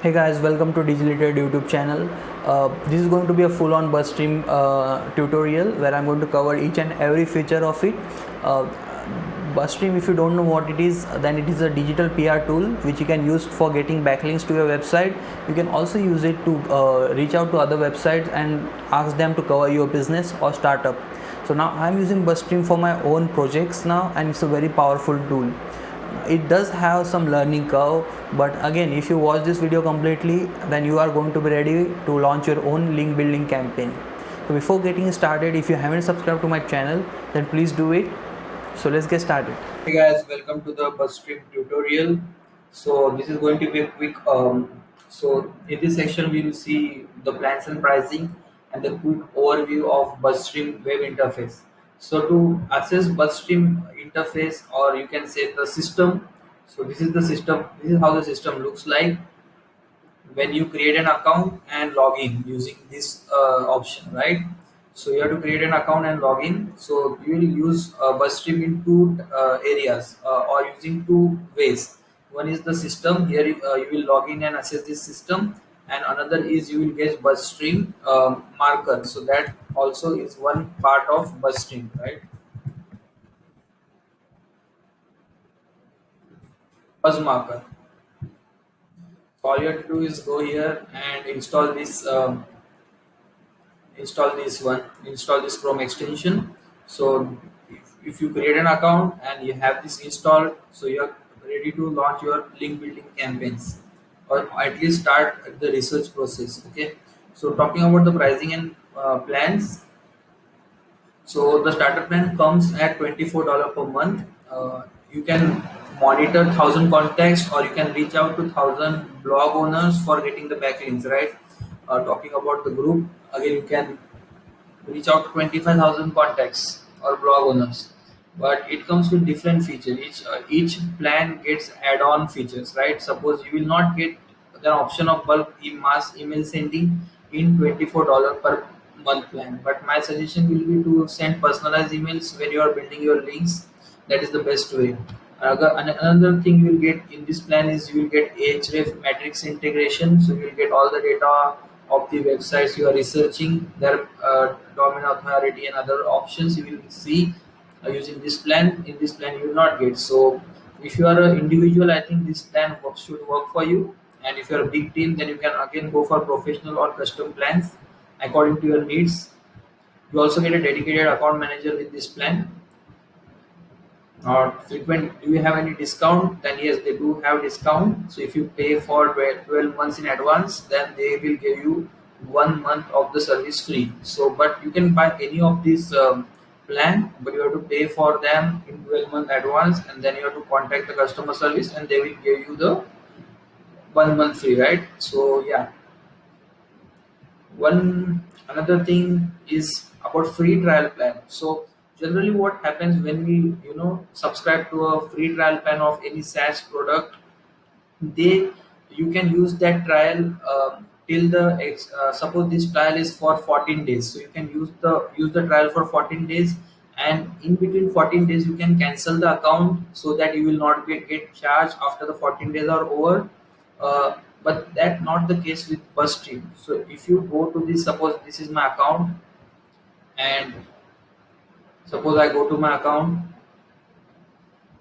Hey guys, welcome to Digitalized YouTube channel. This is going to be a full-on BuzzStream tutorial where I'm going to cover each and every feature of it. Uh, BuzzStream, if you don't know what it is, then it is a digital PR tool which you can use for getting backlinks to your website. You can also use it to reach out to other websites and ask them to cover your business or startup. So now I'm using BuzzStream for my own projects now, and it's a very powerful tool. It does have some learning curve, but again, if you watch this video completely, then you are going to be ready to launch your own link building campaign. So before getting started, if you haven't subscribed to my channel, then please do it. So let's get started. Hey guys, welcome to the BuzzStream tutorial. So this is going to be a quick. So in this section, we will see the plans and pricing and the quick overview of BuzzStream web interface. So to access BuzzStream interface, or you can say the system. So this is the system. This is how the system looks like when you create an account and log in using this option, right? So you have to create an account and log in. So you will use BuzzStream in two areas, or using two ways. One is the system. Here you will log in and access this system, and another is you will get BuzzStream marker. So that also is one part of BuzzStream, right? Buzz marker. So all you have to do is go here and install this Chrome extension. So if you create an account and you have this installed, so you're ready to launch your link building campaigns, or at least start the research process. Okay, so talking about the pricing and plans. So the starter plan comes at $24 per month. You can monitor 1,000 contacts, or you can reach out to 1,000 blog owners for getting the backlinks. Right. Talking about the group, again, you can reach out to 25,000 contacts or blog owners, but it comes with different features. Each plan gets add-on features, right? Suppose you will not get the option of bulk mass email sending in $24 per month plan, but my suggestion will be to send personalized emails when you are building your links. That is the best way. Another thing you will get in this plan is you will get Ahref matrix integration, so you will get all the data of the websites you are researching, their domain authority and other options you will see using this plan. In this plan you will not get. So if you are an individual, I think this plan should work for you, and if you are a big team, then you can again go for professional or custom plans according to your needs. You also get a dedicated account manager with this plan. Or frequent, do you have any discount? Then yes, they do have discount. So if you pay for 12 months in advance, then they will give you 1 month of the service free. So but you can buy any of these plan, but you have to pay for them in 12-month advance, and then you have to contact the customer service and they will give you the 1 month free, right? So yeah, one another thing is about free trial plan. So generally what happens when we subscribe to a free trial plan of any SaaS product, they you can use that trial till suppose this trial is for 14 days, so you can use the trial for 14 days, and in between 14 days you can cancel the account so that you will not get charged after the 14 days are over. But that not the case with BuzzStream. So if you go to this, suppose this is my account, and suppose I go to my account,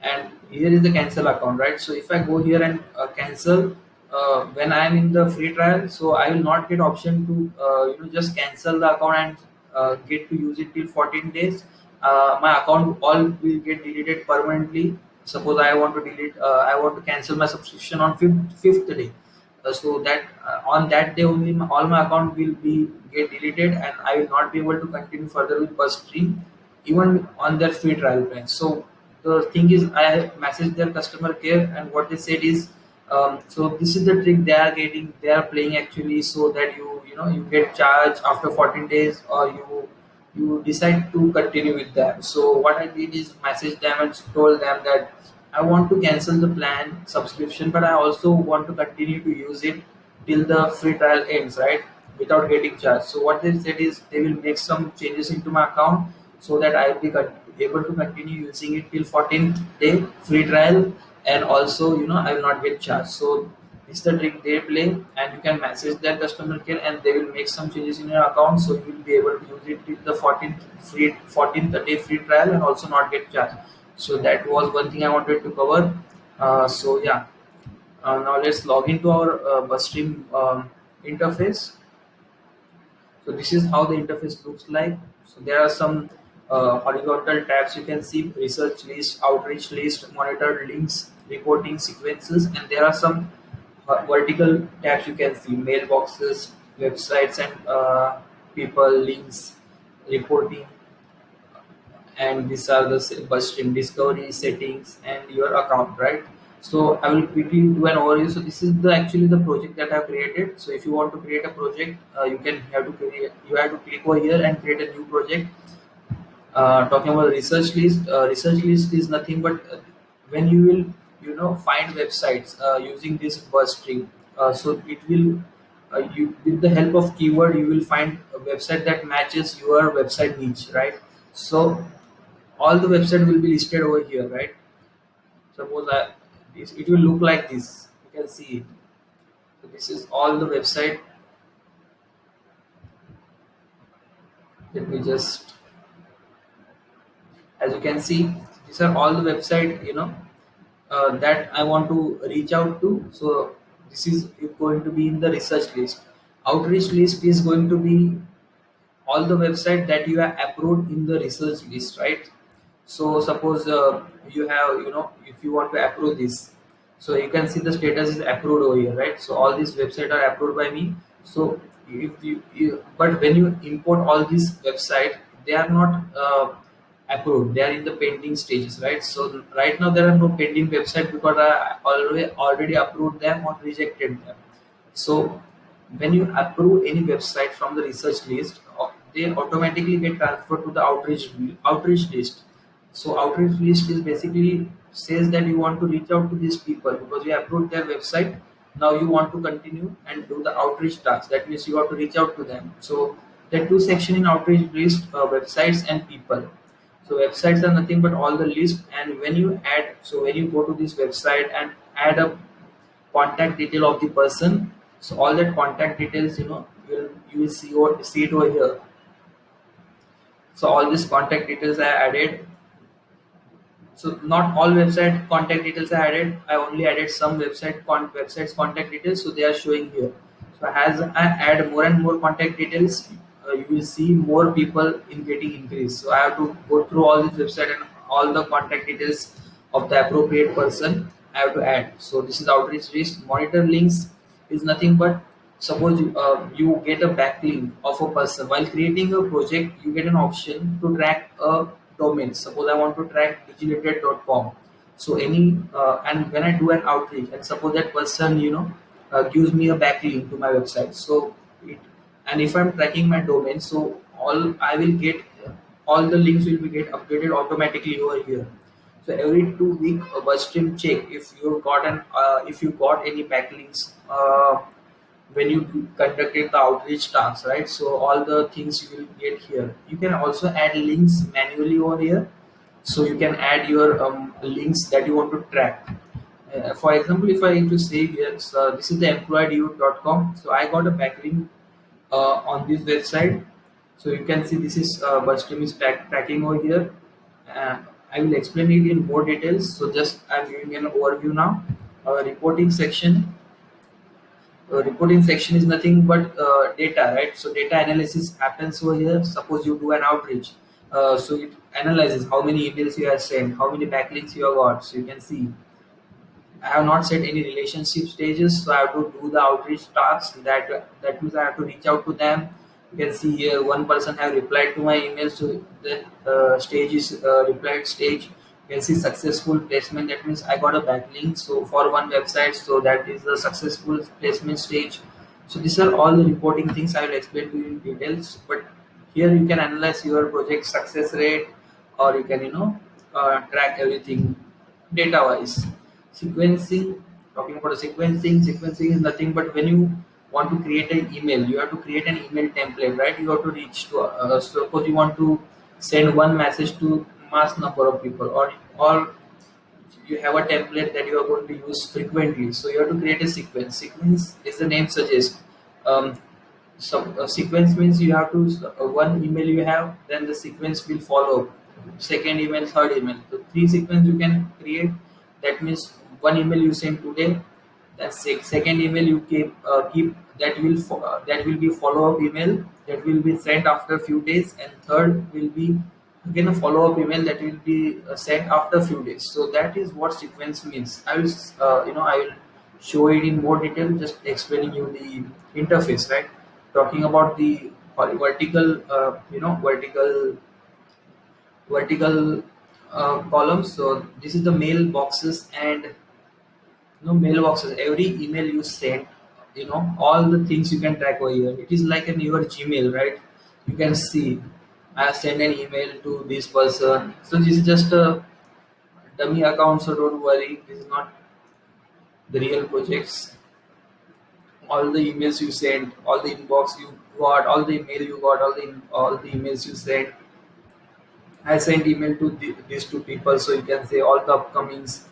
and here is the cancel account, right? So if I go here and cancel when I am in the free trial, so I will not get option to just cancel the account and get to use it till 14 days. My account all will get deleted permanently. Suppose I want to I want to cancel my subscription on fifth day. So that on that day only all my account will be get deleted, and I will not be able to continue further with BuzzStream even on their free trial plan. So the thing is, I messaged their customer care, and what they said is, so this is the trick they are playing actually, so that you get charged after 14 days, or you decide to continue with them. So what I did is message them and told them that I want to cancel the plan subscription, but I also want to continue to use it till the free trial ends, right? Without getting charged. So what they said is they will make some changes into my account so that I will be able to continue using it till 14th day free trial, and also I will not get charged. So it's the trick they play, and you can message their customer care and they will make some changes in your account, so you will be able to use it with the 14th day free trial and also not get charged. So that was one thing I wanted to cover. So yeah, now let's log into our BusStream interface. So this is how the interface looks like. So there are some horizontal tabs you can see: research list, outreach list, monitored links, reporting sequences, and there are some vertical tabs you can see: mailboxes, websites, and people, links, reporting, and these are the bus stream discovery, settings, and your account, right? So I will quickly do an overview. So this is the actually the project that I've created. So if you want to create a project, you have to click over here and create a new project. Talking about research list is nothing but when you will find websites using this bus string. So it will you with the help of keyword you will find a website that matches your website niche, right? So all the website will be listed over here, right? Suppose it will look like this. You can see it. So this is all the website. Let me just, as you can see, these are all the website that I want to reach out to. So this is going to be in the research list. Outreach list is going to be all the website that you have approved in the research list, right? So suppose you have, if you want to approve this, so you can see the status is approved over here, right? So all these websites are approved by me. So if but when you import all these website, they are not approved, they are in the pending stages, right? So right now there are no pending website because I already approved them or rejected them. So when you approve any website from the research list, they automatically get transferred to the outreach list. So outreach list is basically says that you want to reach out to these people because you approved their website. Now you want to continue and do the outreach task. That means you have to reach out to them. So there are two sections in outreach list: websites and people. So websites are nothing but all the list, and when you add, so when you go to this website and add a contact detail of the person, so all that contact details, you will see it over here. So all these contact details are added. So not all website contact details are added. I only added some websites contact details, so they are showing here. So as I add more and more contact details, you will see more people in getting increased. So I have to go through all this website and all the contact details of the appropriate person I have to add. So this is outreach list. Monitor links is nothing but suppose you get a backlink of a person while creating a project. You get an option to track a domain. Suppose I want to track digilated.com. So any and when I do an outreach and suppose that person gives me a backlink to my website. So it, and if I'm tracking my domain, so all I will get all the links will be get updated automatically over here. So every 2 week a BuzzStream check if you got any backlinks when you conducted the outreach task, right? So all the things you will get here. You can also add links manually over here. So you can add your links that you want to track. For example, if I need to say here, so this is the employed.com. So I got a backlink on this website. So you can see this is BuzzStream is tracking over here. I will explain it in more details. So just I'm giving an overview now. Reporting section. Reporting section is nothing but data, right? So data analysis happens over here. Suppose you do an outreach, so it analyzes how many emails you have sent, how many backlinks you have got. So you can see I have not set any relationship stages, so I have to do the outreach tasks. That means I have to reach out to them. You can see here one person have replied to my email, so the stage is replied stage. You can see successful placement. That means I got a backlink. So for one website, so that is the successful placement stage. So these are all the reporting things I will explain to you in details. But here you can analyze your project success rate, or you can track everything data wise. Sequencing, talking about the sequencing is nothing but when you want to create an email, you have to create an email template, right? You have to reach to suppose you want to send one message to mass number of people, or you have a template that you are going to use frequently. So you have to create a sequence. Sequence, is the name suggests. Um, sequence means you have to one email you have, then the sequence will follow. Second email, third email. So three sequence you can create. That means one email you send today, that second email you keep that will be follow up email that will be sent after few days, and third will be again a follow up email that will be sent after few days. So that is what sequence means. I will I will show it in more detail, just explaining you the interface, right? Talking about the vertical vertical columns. So this is the mailboxes, and mailboxes, every email you send, all the things you can track over here. It is like in your Gmail, right? You can see I have sent an email to this person. So this is just a dummy account, so don't worry, this is not the real projects. All the emails you sent, all the inbox you got, all the email you got, all the emails you sent. I sent email to these two people, so you can say all the upcomings.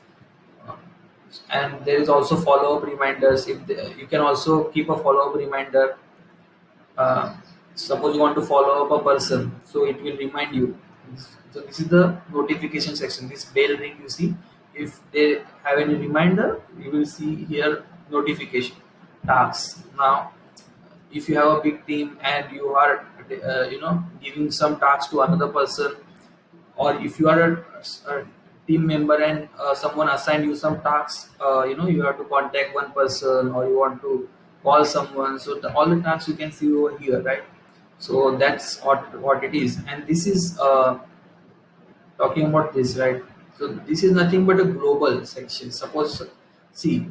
And there is also follow-up reminders. You can also keep a follow-up reminder. uh, Suppose you want to follow up a person, so it will remind you. So this is the notification section, this bell ring you see. If they have any reminder, you will see here notification tasks. Now if you have a big team and you are giving some tasks to another person, or if you are a team member and someone assigned you some tasks, you have to contact one person or you want to call someone, so all the tasks you can see over here, right? So that's what it is. And this is talking about this, right? So this is nothing but a global section. Suppose, see,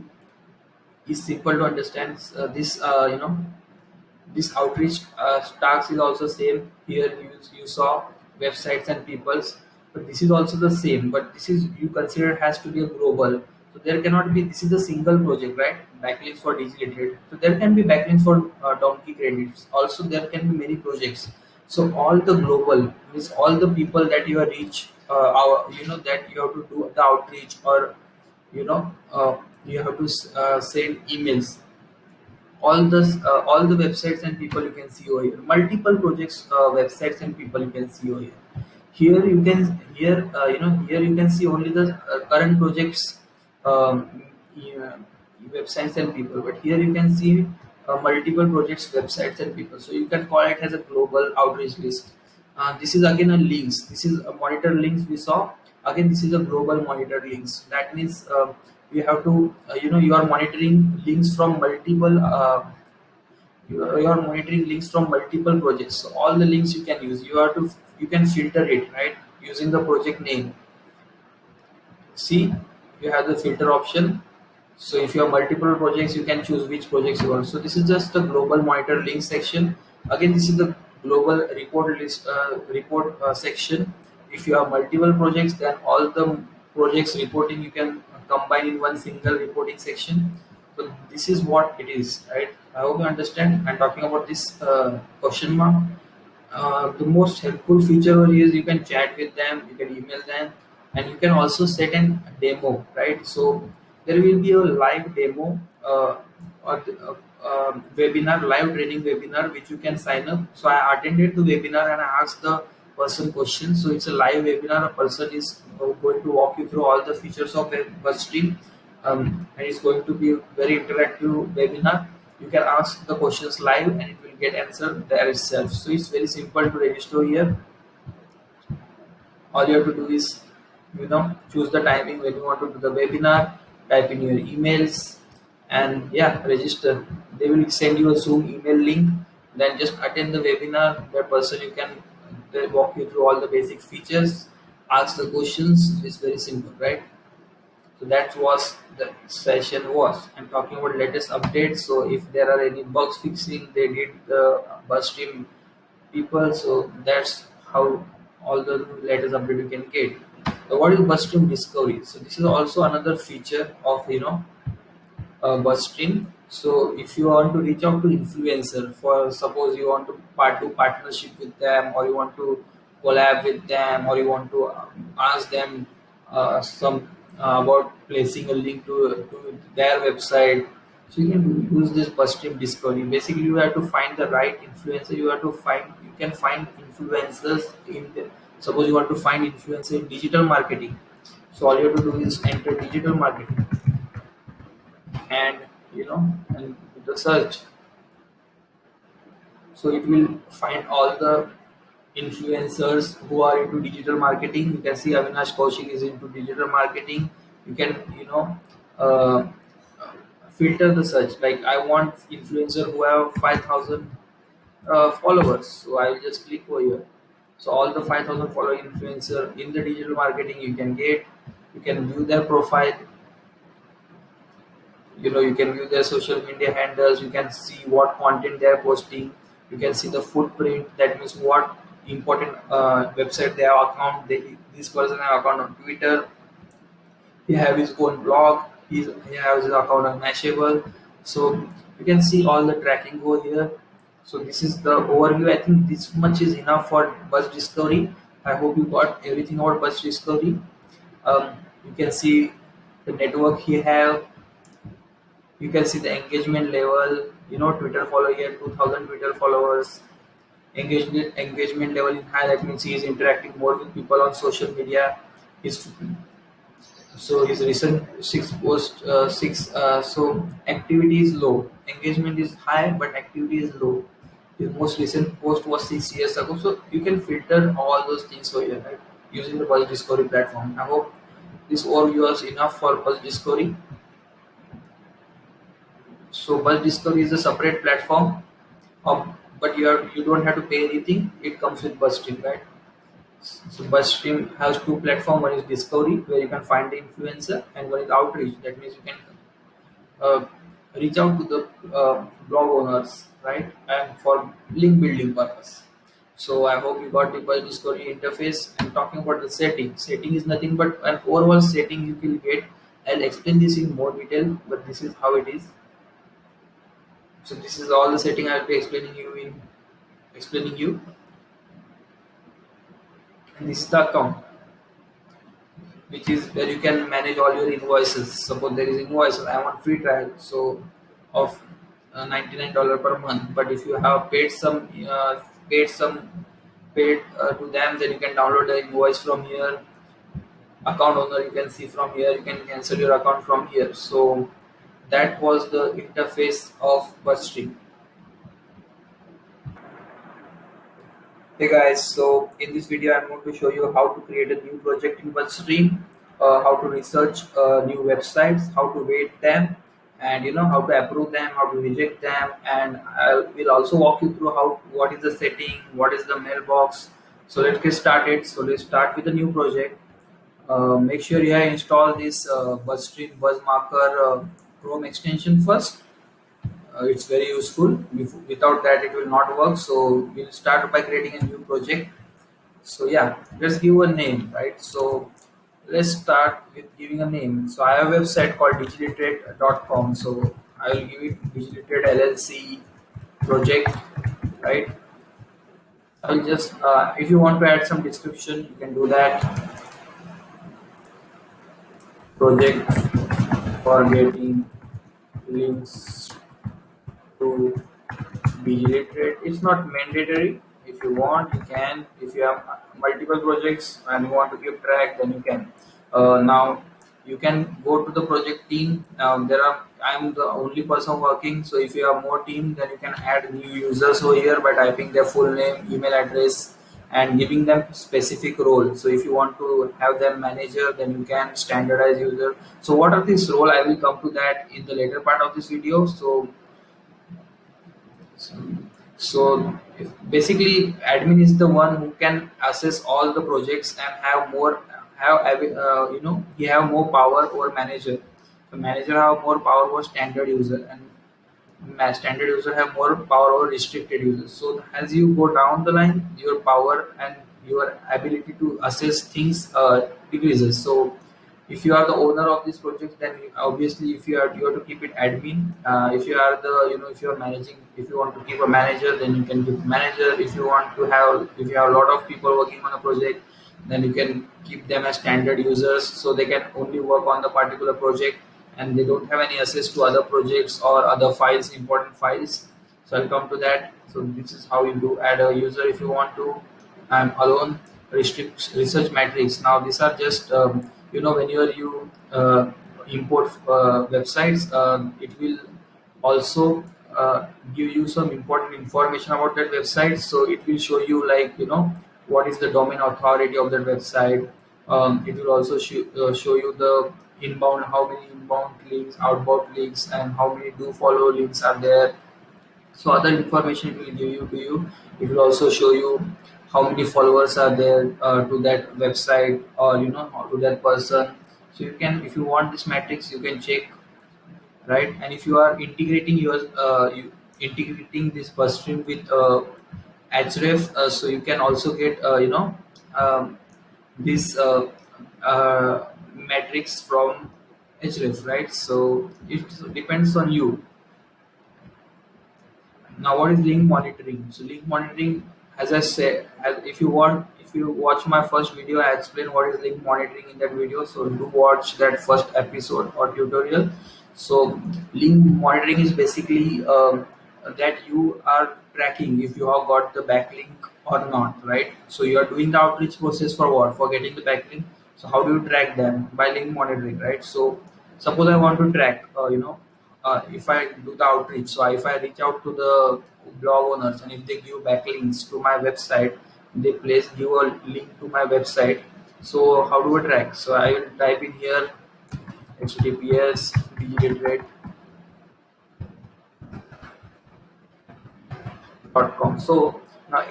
it's simple to understand. This this outreach task is also same. Here you saw websites and peoples, but this is also the same, but this is you consider has to be a global. So there cannot be, this is a single project, right? Backlinks for digitally, so there can be backlinks for donkey credits also, there can be many projects. So all the global means all the people that you are reach, that you have to do the outreach, or you know you have to send emails. All the websites and people you can see over here, multiple projects, websites and people you can see over here. Here you can see only the current projects, yeah, websites and people, but here you can see multiple projects, websites and people, so you can call it as a global outreach list. This is again a links, this is a monitor links we saw. Again, this is a global monitor links. That means you have to you are monitoring links from multiple you are monitoring links from multiple projects. So all the links you can use, you can filter it, right, using the project name. See, you have the filter option. So if you have multiple projects, you can choose which projects you want. So this is just the global monitor link section. Again, this is the global report list report section. If you have multiple projects, then all the projects reporting you can combine in one single reporting section. So this is what it is, right? I hope you understand. I'm talking about this question mark. The most helpful feature over here is you can chat with them, you can email them, and you can also set an demo, right? So there will be a live demo, webinar, live training webinar, which you can sign up. So I attended the webinar and I asked the person questions. So it's a live webinar. A person is going to walk you through all the features of BuzzStream, and it's going to be a very interactive webinar. You can ask the questions live and it will get answered there itself. So it's very simple to register here. All you have to do is choose the timing when you want to do the webinar, type in your emails, and yeah, register. They will send you a Zoom email link, then just attend the webinar. That person, you can they walk you through all the basic features, ask the questions. It's very simple, right? So that was the session was. I'm talking about latest updates. So if there are any bugs fixing, they did the BuzzStream people. So that's how all the latest update you can get. So what is BuzzStream Discovery? So this is also another feature of BuzzStream. So if you want to reach out to influencer, for suppose you want to do partnership with them, or you want to collab with them, or you want to ask them some about placing a link to their website. So you can use this BuzzStream discovery. Basically, you have to find the right influencer. You can find influencers in the, suppose you want to find influencer in digital marketing. So all you have to do is enter digital marketing, and and the search. So it will find all the influencers who are into digital marketing. You can see Avinash Kaushik is into digital marketing. You can uh, filter the search. Like I want influencer who have 5,000 followers. So I will just click over here. So all the 5,000 follower influencer in the digital marketing you can get. You can view their profile. You can view their social media handles. You can see what content they are posting. You can see the footprint. That means what important website they have account. This person have account on Twitter. He have his own blog. He has his account on Mashable. So you can see all the tracking over here. So this is the overview. I think this much is enough for Buzz Discovery. I hope you got everything about Buzz Discovery. You can see the network he have. You can see the engagement level. Twitter follow here 2,000 Twitter followers. Engagement level in high, that means he is interacting more with people on social media. His his recent six post six so activity is low, engagement is high, but activity is low. His most recent post was 6 years ago. So you can filter all those things over here, right? Using the Buzz Discovery platform. I hope this overview is enough for Buzz Discovery. So Buzz Discovery is a separate platform, but you don't have to pay anything. It comes with BuzzStream, right? So BuzzStream has two platforms. One is Discovery, where you can find the influencer, and one is Outreach. That means you can uh, reach out to the blog owners, right? And for link building purpose. So I hope you got the Buzz Discovery interface. And talking about the setting, setting is nothing but an overall setting you will get. I'll explain this in more detail, but this is how it is. So this is all the setting I'll be explaining you, and this is the account, which is where you can manage all your invoices. Suppose there is invoice, I want free trial, so of $99 per month. But if you have paid to them, then you can download the invoice from here. Account owner you can see from here. You can cancel your account from here. So that was the interface of BuzzStream. Hey guys, so in this video I'm going to show you how to create a new project in BuzzStream, how to research new websites, how to rate them, and how to approve them, how to reject them, and I will also walk you through what is the setting, what is the mailbox. So let's get started. So let's start with a new project. Make sure you have installed this BuzzStream BuzzMarker Chrome extension first. It's very useful. Without that it will not work. So we'll start by creating a new project. So yeah, let's give a name, right? So let's start with giving a name. So I have a website called digiliterate.com. So I will give it Digiliterate LLC project, right? I'll just if you want to add some description you can do that. Project for getting links to be literate. It's not mandatory. If you want, you can. If you have multiple projects and you want to keep track, then you can. Now you can go to the project team. I'm the only person working. So if you have more team, then you can add new users over here by typing their full name, email address, and giving them specific role. So if you want to have them manager, then you can standardize user. So what are this role? I will come to that in the later part of this video. So basically, admin is the one who can assess all the projects and he have more power over manager. So manager have more power over standard user, and standard user have more power over restricted users. So as you go down the line, your power and your ability to assess things decreases. So if you are the owner of this project, then obviously if you have to keep it admin. If you are the if you are managing, if you want to keep a manager, then you can keep manager. If you have a lot of people working on a project, then you can keep them as standard users, so they can only work on the particular project and they don't have any access to other projects or other files, important files. So I'll come to that. So this is how you do add a user if you want to. And alone restrict research metrics. Now these are just when you import websites, it will also give you some important information about that website. So it will show you, like, what is the domain authority of that website. It will also show you the inbound, how many inbound links, outbound links, and how many do follow links are there. So other information it will give you to you. It will also show you how many followers are there to that website, or to that person. So you can, if you want this matrix, you can check, right? And if you are integrating this bus stream with href, so you can also get this metrics from href, right? So it depends on you. Now, what is link monitoring? So link monitoring, as I said, if you watch my first video, I explain what is link monitoring in that video. So do watch that first episode or tutorial. So link monitoring is basically that you are tracking if you have got the backlink or not, right? So you are doing the outreach process for what? For getting the backlink. So how do you track them? By link monitoring, right? So suppose I want to track, if I do the outreach, so if I reach out to the blog owners and if they give backlinks to my website, they give a link to my website. So how do I track? So I will type in here https com. So now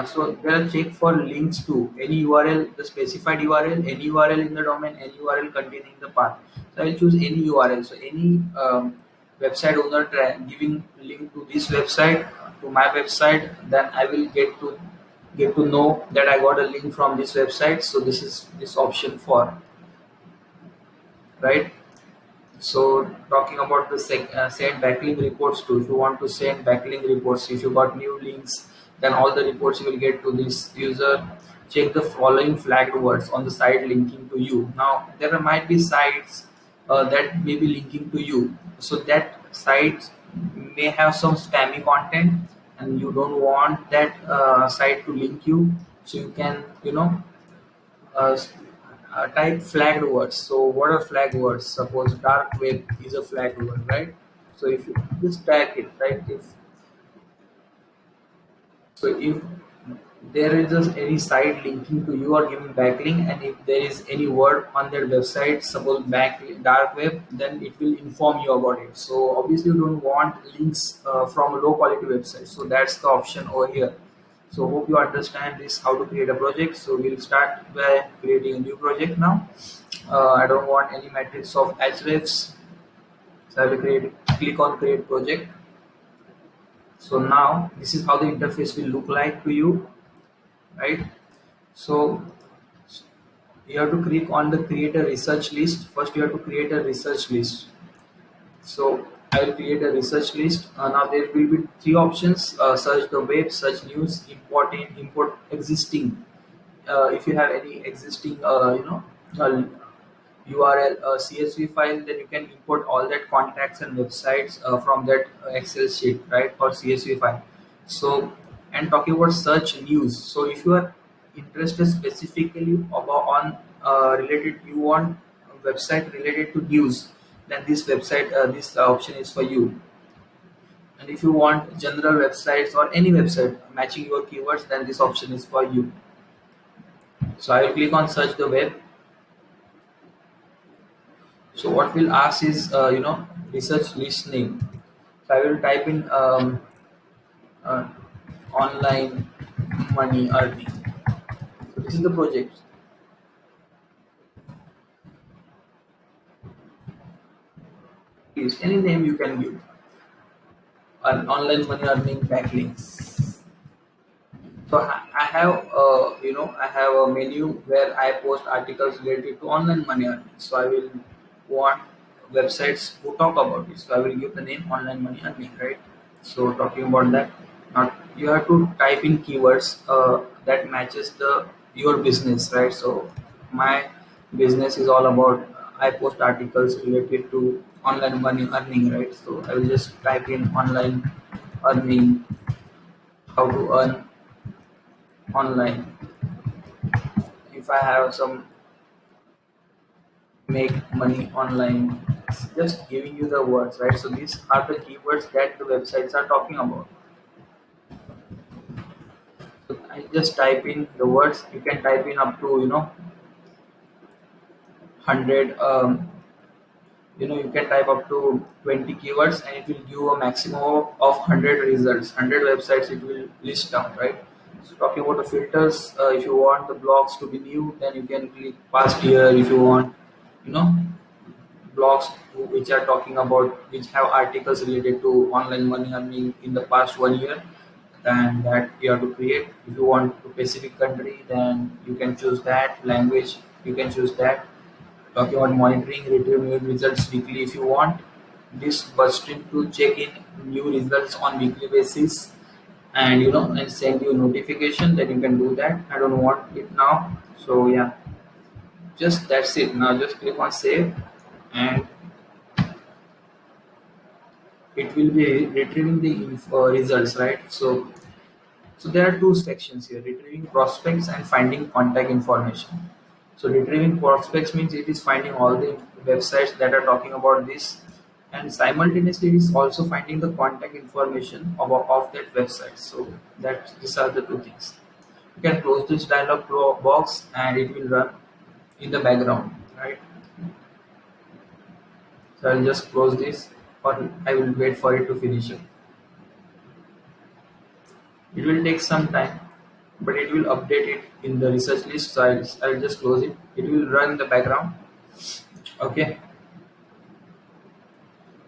so there are check for links to any URL, the specified URL, any URL in the domain, any URL containing the path. So I will choose any URL. So any website owner giving link to this website, to my website, then I will get to know that I got a link from this website. So this is this option for, right? So talking about the send backlink reports too. If you want to send backlink reports, if you got new links, then all the reports you will get to this user. Check the following flagged words on the site linking to you. Now there might be sites that may be linking to you, so that site may have some spammy content, and you don't want that site to link you. So you can uh, type flagged words. So what are flagged words? Suppose dark web is a flagged word, right? So if you just tag it, right? If there is just any site linking to you or giving backlink, and if there is any word on their website, suppose dark web, then it will inform you about it. So obviously you don't want links from a low quality website. So that's the option over here. So hope you understand this, how to create a project. So we'll start by creating a new project now. I don't want any metrics of hrefs. So I will click on create project. So now this is how the interface will look like to you, right? So you have to click on the create a research list. First you have to create a research list. So I will create a research list. Now there will be three options: search the web, search news, import existing. If you have any existing uh, URL CSV file, then you can import all that contacts and websites from that Excel sheet, right, or CSV file. So, and talking about search news. So if you are interested specifically about on related, you want a website related to news, then this option is for you. And if you want general websites or any website matching your keywords, then this option is for you. So I will click on search the web. So what we'll ask is, research list name. So I will type in uh, online money earning. So this is the project. Is any name you can give. An online money earning backlinks. So I have, I have a menu where I post articles related to online money earning. So I will want websites who talk about it. So I will give the name online money earning, right? So talking about that, now you have to type in keywords that matches the your business, right? So my business is all about, I post articles related to online money earning, right? So I will just type in online earning, how to earn online. If I have some make money online, it's just giving you the words, right? So these are the keywords that the websites are talking about. So I just type in the words. You can type in up to 100. You can type up to 20 keywords, and it will give a maximum of 100 results. 100 websites it will list down, right? So talking about the filters, if you want the blogs to be new, then you can click past year. If you want, you know blogs which are talking about, which have articles related to online money earning in the past 1 year, then that you have to create. If you want a specific country, then you can choose that language. You can choose that. Talking about monitoring, retrieve new results weekly. If you want this BuzzStream to check in new results on weekly basis, and and send you notification, then you can do that. I don't want it now, so yeah, just that's it. Now just click on save, and it will be retrieving the results, right? So there are two sections here: retrieving prospects and finding contact information. So retrieving prospects means it is finding all the websites that are talking about this, and simultaneously it is also finding the contact information of that website. So that these are the two things. You can close this dialog box, and it will run in the background, right? So I'll just close this, or I will wait for it to finish it. It will take some time, but it will update it in the research list. So I'll just close it. It will run in the background. Okay.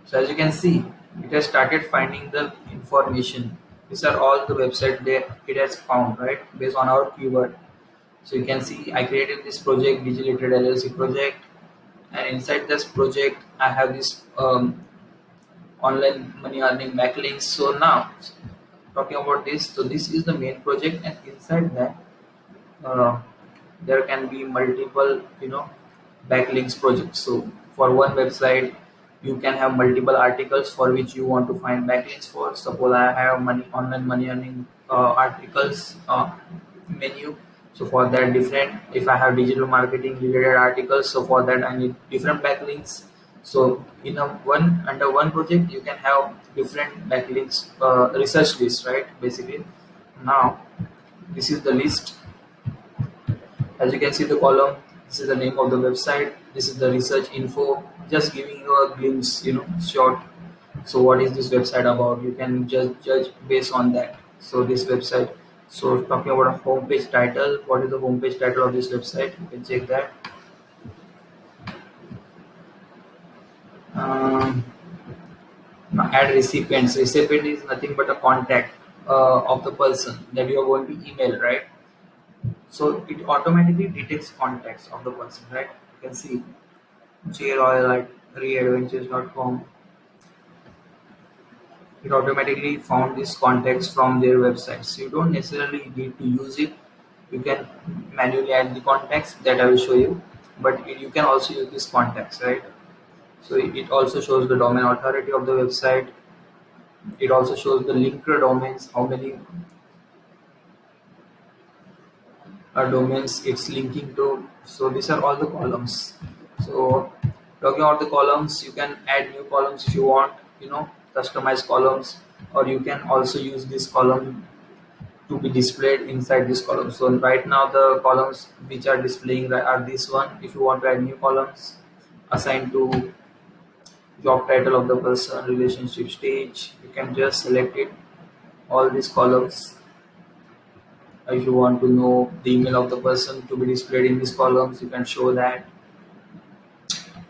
So as you can see, it has started finding the information. These are all the website that it has found, right, based on our keyword. So you can see I created this project, Digitalated LLC project, and inside this project I have this online money earning backlinks. So now talking about this, so this is the main project, and inside that uh, there can be multiple backlinks projects. So for one website you can have multiple articles for which you want to find backlinks for. Suppose I have money online money earning articles menu. So for that different, if I have digital marketing related articles, so for that I need different backlinks. So in a one under one project you can have different backlinks research list, right? Basically, now this is the list. As you can see the column, this is the name of the website, this is the research info, just giving you a glimpse, short. So what is this website about? You can just judge based on that. So this website, so talking about a homepage title, what is the homepage title of this website? You can check that. Um, Now add recipients. Recipient is nothing but a contact of the person that you are going to email, right? So it automatically detects contacts of the person, right? You can see JRoyal at readventures.com. It automatically found these contacts from their website. So you don't necessarily need to use it. You can manually add the contacts that I will show you, but you can also use these contacts, right? So it also shows the domain authority of the website. It also shows the linked domains, how many domains it's linking to. So these are all the columns. So talking about the columns, you can add new columns if you want, customize columns, or you can also use this column to be displayed inside this column. So right now the columns which are displaying are this one. If you want to add new columns, assigned to job title of the person, relationship stage, you can just select it, all these columns. If you want to know the email of the person to be displayed in these columns, you can show that.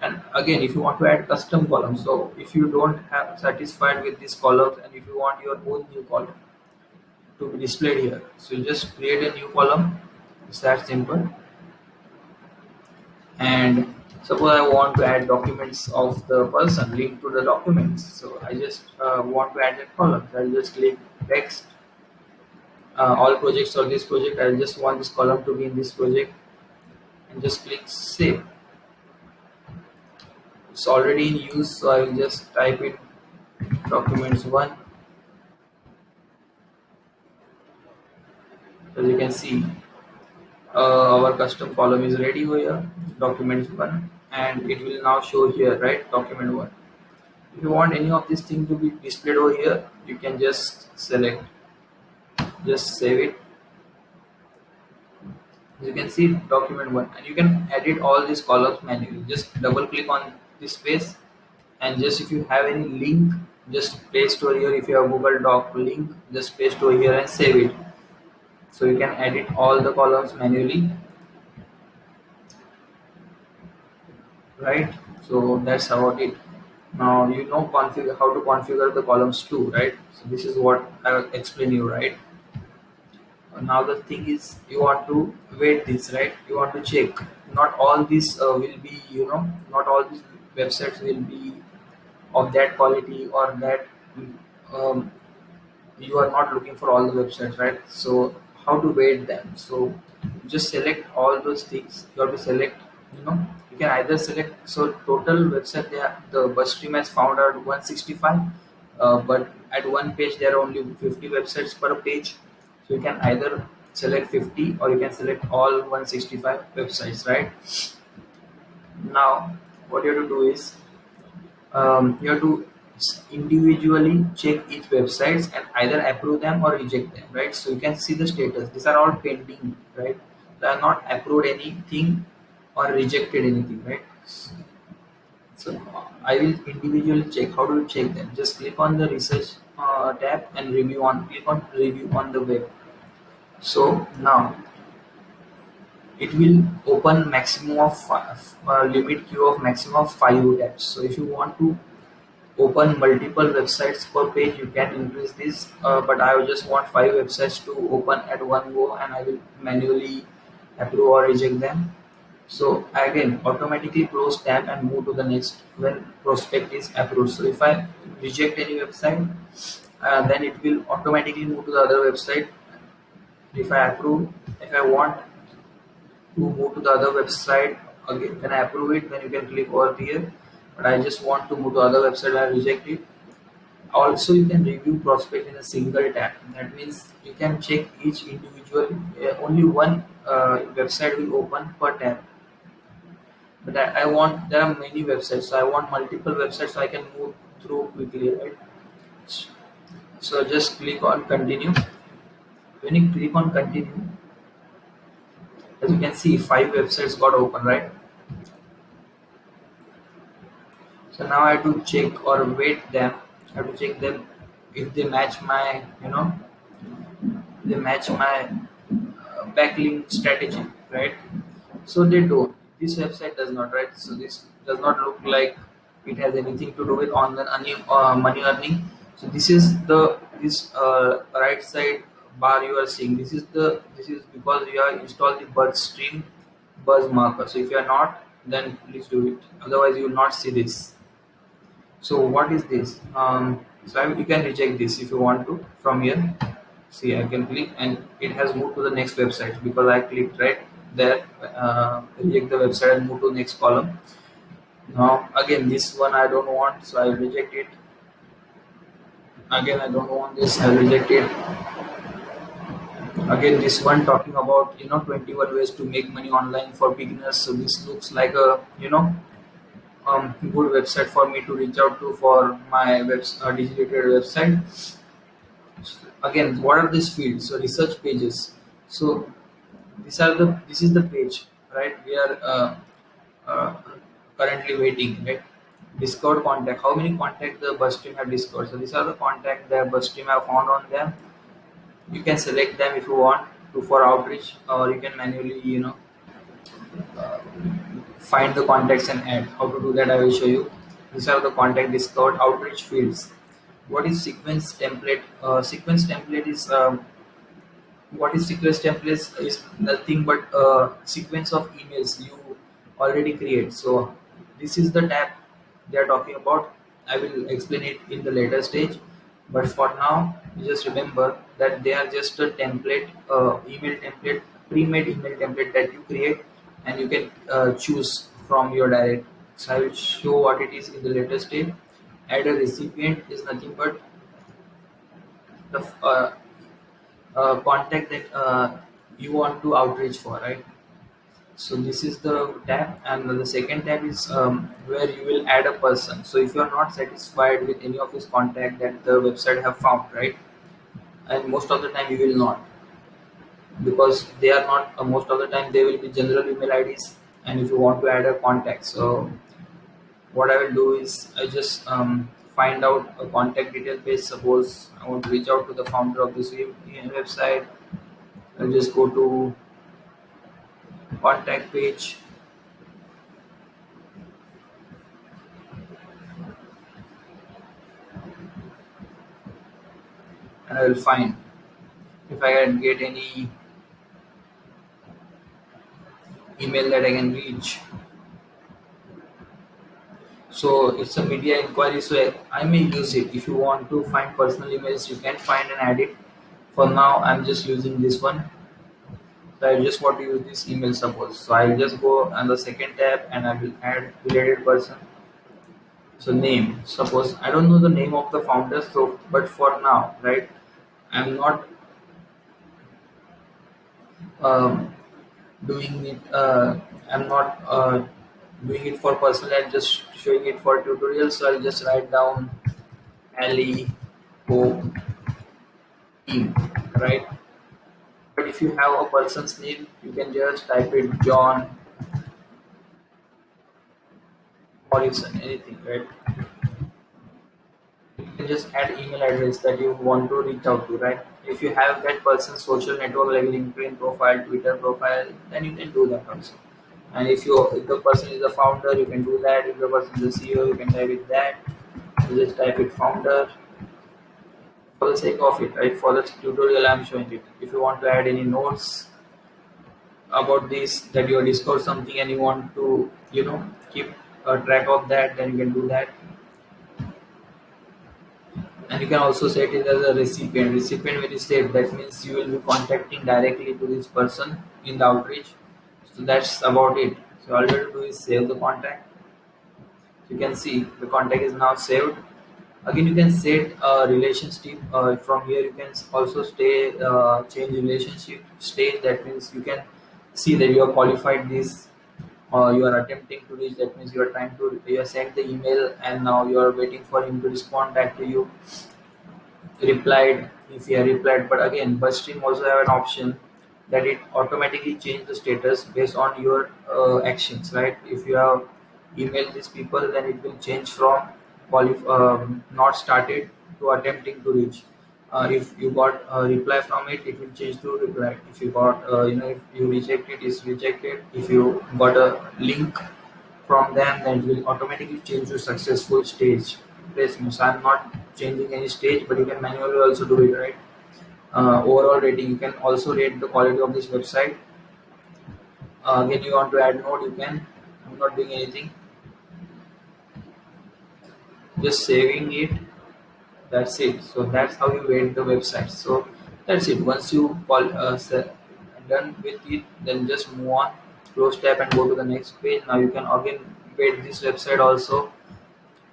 And again, if you want to add custom columns, so if you don't have satisfied with these columns and if you want your own new column to be displayed here, so you just create a new column. It's that simple. And suppose I want to add documents of the person, link to the documents, so I just want to add that column. So I'll just click text, all projects or this project. I just want this column to be in this project, and just click save. It's already in use, so I will just type in documents 1. As you can see, our custom column is ready here, documents 1, and it will now show here, right, document 1. If you want any of this thing to be displayed over here, you can just select, just save it. As you can see, document 1, and you can edit all these columns manually. Just double click on this space, and just if you have any link, just paste over here. If you have Google Doc link, just paste over here and save it. So you can edit all the columns manually, right? So that's about it. Now you know configure how to configure the columns too, right? So this is what I will explain you, right? Now the thing is, you want to weight this, right? You want to check. Not all these will be, not all these websites will be of that quality or that. Um, you are not looking for all the websites, right? So how to weight them? So just select all those things. You have to select, you can either select, so total website the bus stream has found out 165, but at one page there are only 50 websites per page. So you can either select 50 or you can select all 165 websites, right? Now what you have to do is, you have to individually check each websites and either approve them or reject them, right? So you can see the status. These are all pending, right? They are not approved anything or rejected anything, right? So I will individually check. How do you check them? Just click on the research tab and click on review on the web. So now it will open maximum of limit queue of maximum of 5 tabs. So if you want to open multiple websites per page, you can increase this, but I just want 5 websites to open at one go, and I will manually approve or reject them. So again, automatically close tab and move to the next when prospect is approved. So if I reject any website, then it will automatically move to the other website. If I approve, if I want to move to the other website, again when I approve it, then you can click over here. But I just want to move to other website, I reject it. Also, you can review prospect in a single tab. That means you can check each individual. Only one website will open per tab. But I want, there are many websites, so I want multiple websites so I can move through quickly, right? So just click on continue. When you click on continue, as you can see, 5 websites got open, right? So now I have to check or weight them. I have to check them if they match my, they match my backlink strategy, right? So they don't. This website does not, right? So this does not look like it has anything to do with online money earning. So this right side bar you are seeing. This is because you have installed the Buzz Stream Buzz marker. So if you are not, then please do it. Otherwise, you will not see this. So what is this? You can reject this if you want to from here. See, I can click and it has moved to the next website because I clicked right there. Reject the website and move to next column. Now again, this one I don't want, so I reject it. Again, I don't want this, I reject it. Again, this one talking about 21 ways to make money online for beginners. So this looks like a good website for me to reach out to for my digitally website. Again, what are these fields? So research pages. So this is the page, right? We are uh, currently waiting, right? Discovered contact. How many contacts the bus team have discovered? So these are the contacts that bus team have found on them. You can select them if you want to for outreach, or you can manually uh, find the contacts and add. How to do that I will show you. These are the contact discovered. Outreach fields. What is sequence template? Sequence template is what is sequence templates is nothing but a sequence of emails you already create. So this is the tab they are talking about. I will explain it in the later stage. But for now, you just remember that they are just a template, email template, pre-made email template that you create, and you can choose from your direct. So I will show what it is in the later stage. Add a recipient is nothing but the contact that you want to outreach for, right? So this is the tab, and the second tab is where you will add a person. So if you are not satisfied with any of his contact that the website have found, right, and most of the time you will not, because they are not, most of the time they will be general email IDs, and if you want to add a contact, so what I will do is I just find out a contact detail page. Suppose I want to reach out to the founder of this website. I'll just go to contact page, and I will find if I can get any email that I can reach. So it's a media inquiry, so I may use it. If you want to find personal emails, you can find and add it. For now, I'm just using this one. So I just want to use this email, suppose. So I'll just go on the second tab and I will add related person. So name, suppose I don't know the name of the founder, so but for now, right? I'm not um, doing it. I'm not doing it for personal. I'm just showing it for tutorial. So I'll just write down Ali Hope team, right? But if you have a person's name, you can just type it John Morrison, anything, right? You can just add email address that you want to reach out to, right? If you have that person's social network like LinkedIn profile, Twitter profile, then you can do that also. And if the person is a founder, you can do that. If the person is a CEO, you can type it that. You just type it founder for the sake of it, right? For the tutorial, I'm showing it. If you want to add any notes about this, that you discover something and you want to, keep a track of that, then you can do that. And you can also set it as a recipient. Recipient, when you set, that means you will be contacting directly to this person in the outreach. So that's about it. So all you have to do is save the contact. You can see the contact is now saved. Again, you can set a relationship. From here, you can also change relationship stage. That means you can see that you are qualified this, you are attempting to reach. That means you have sent the email and now you are waiting for him to respond back to you. Replied, if you have replied. But again, Bustream also have an option that it automatically change the status based on your actions, right? If you have emailed these people, then it will change from not started to attempting to reach. If you got a reply from it, it will change to replied. If you got if you rejected, it's rejected. If you got a link from them, then it will automatically change to successful stage placement. So I'm not changing any stage, but you can manually also do it, right? Overall rating, you can also rate the quality of this website. Again, you want to add node, you can. I'm not doing anything, just saving it. That's it. So that's how you rate the website. So that's it. Once you done with it, then just move on, close tab and go to the next page. Now you can again rate this website also.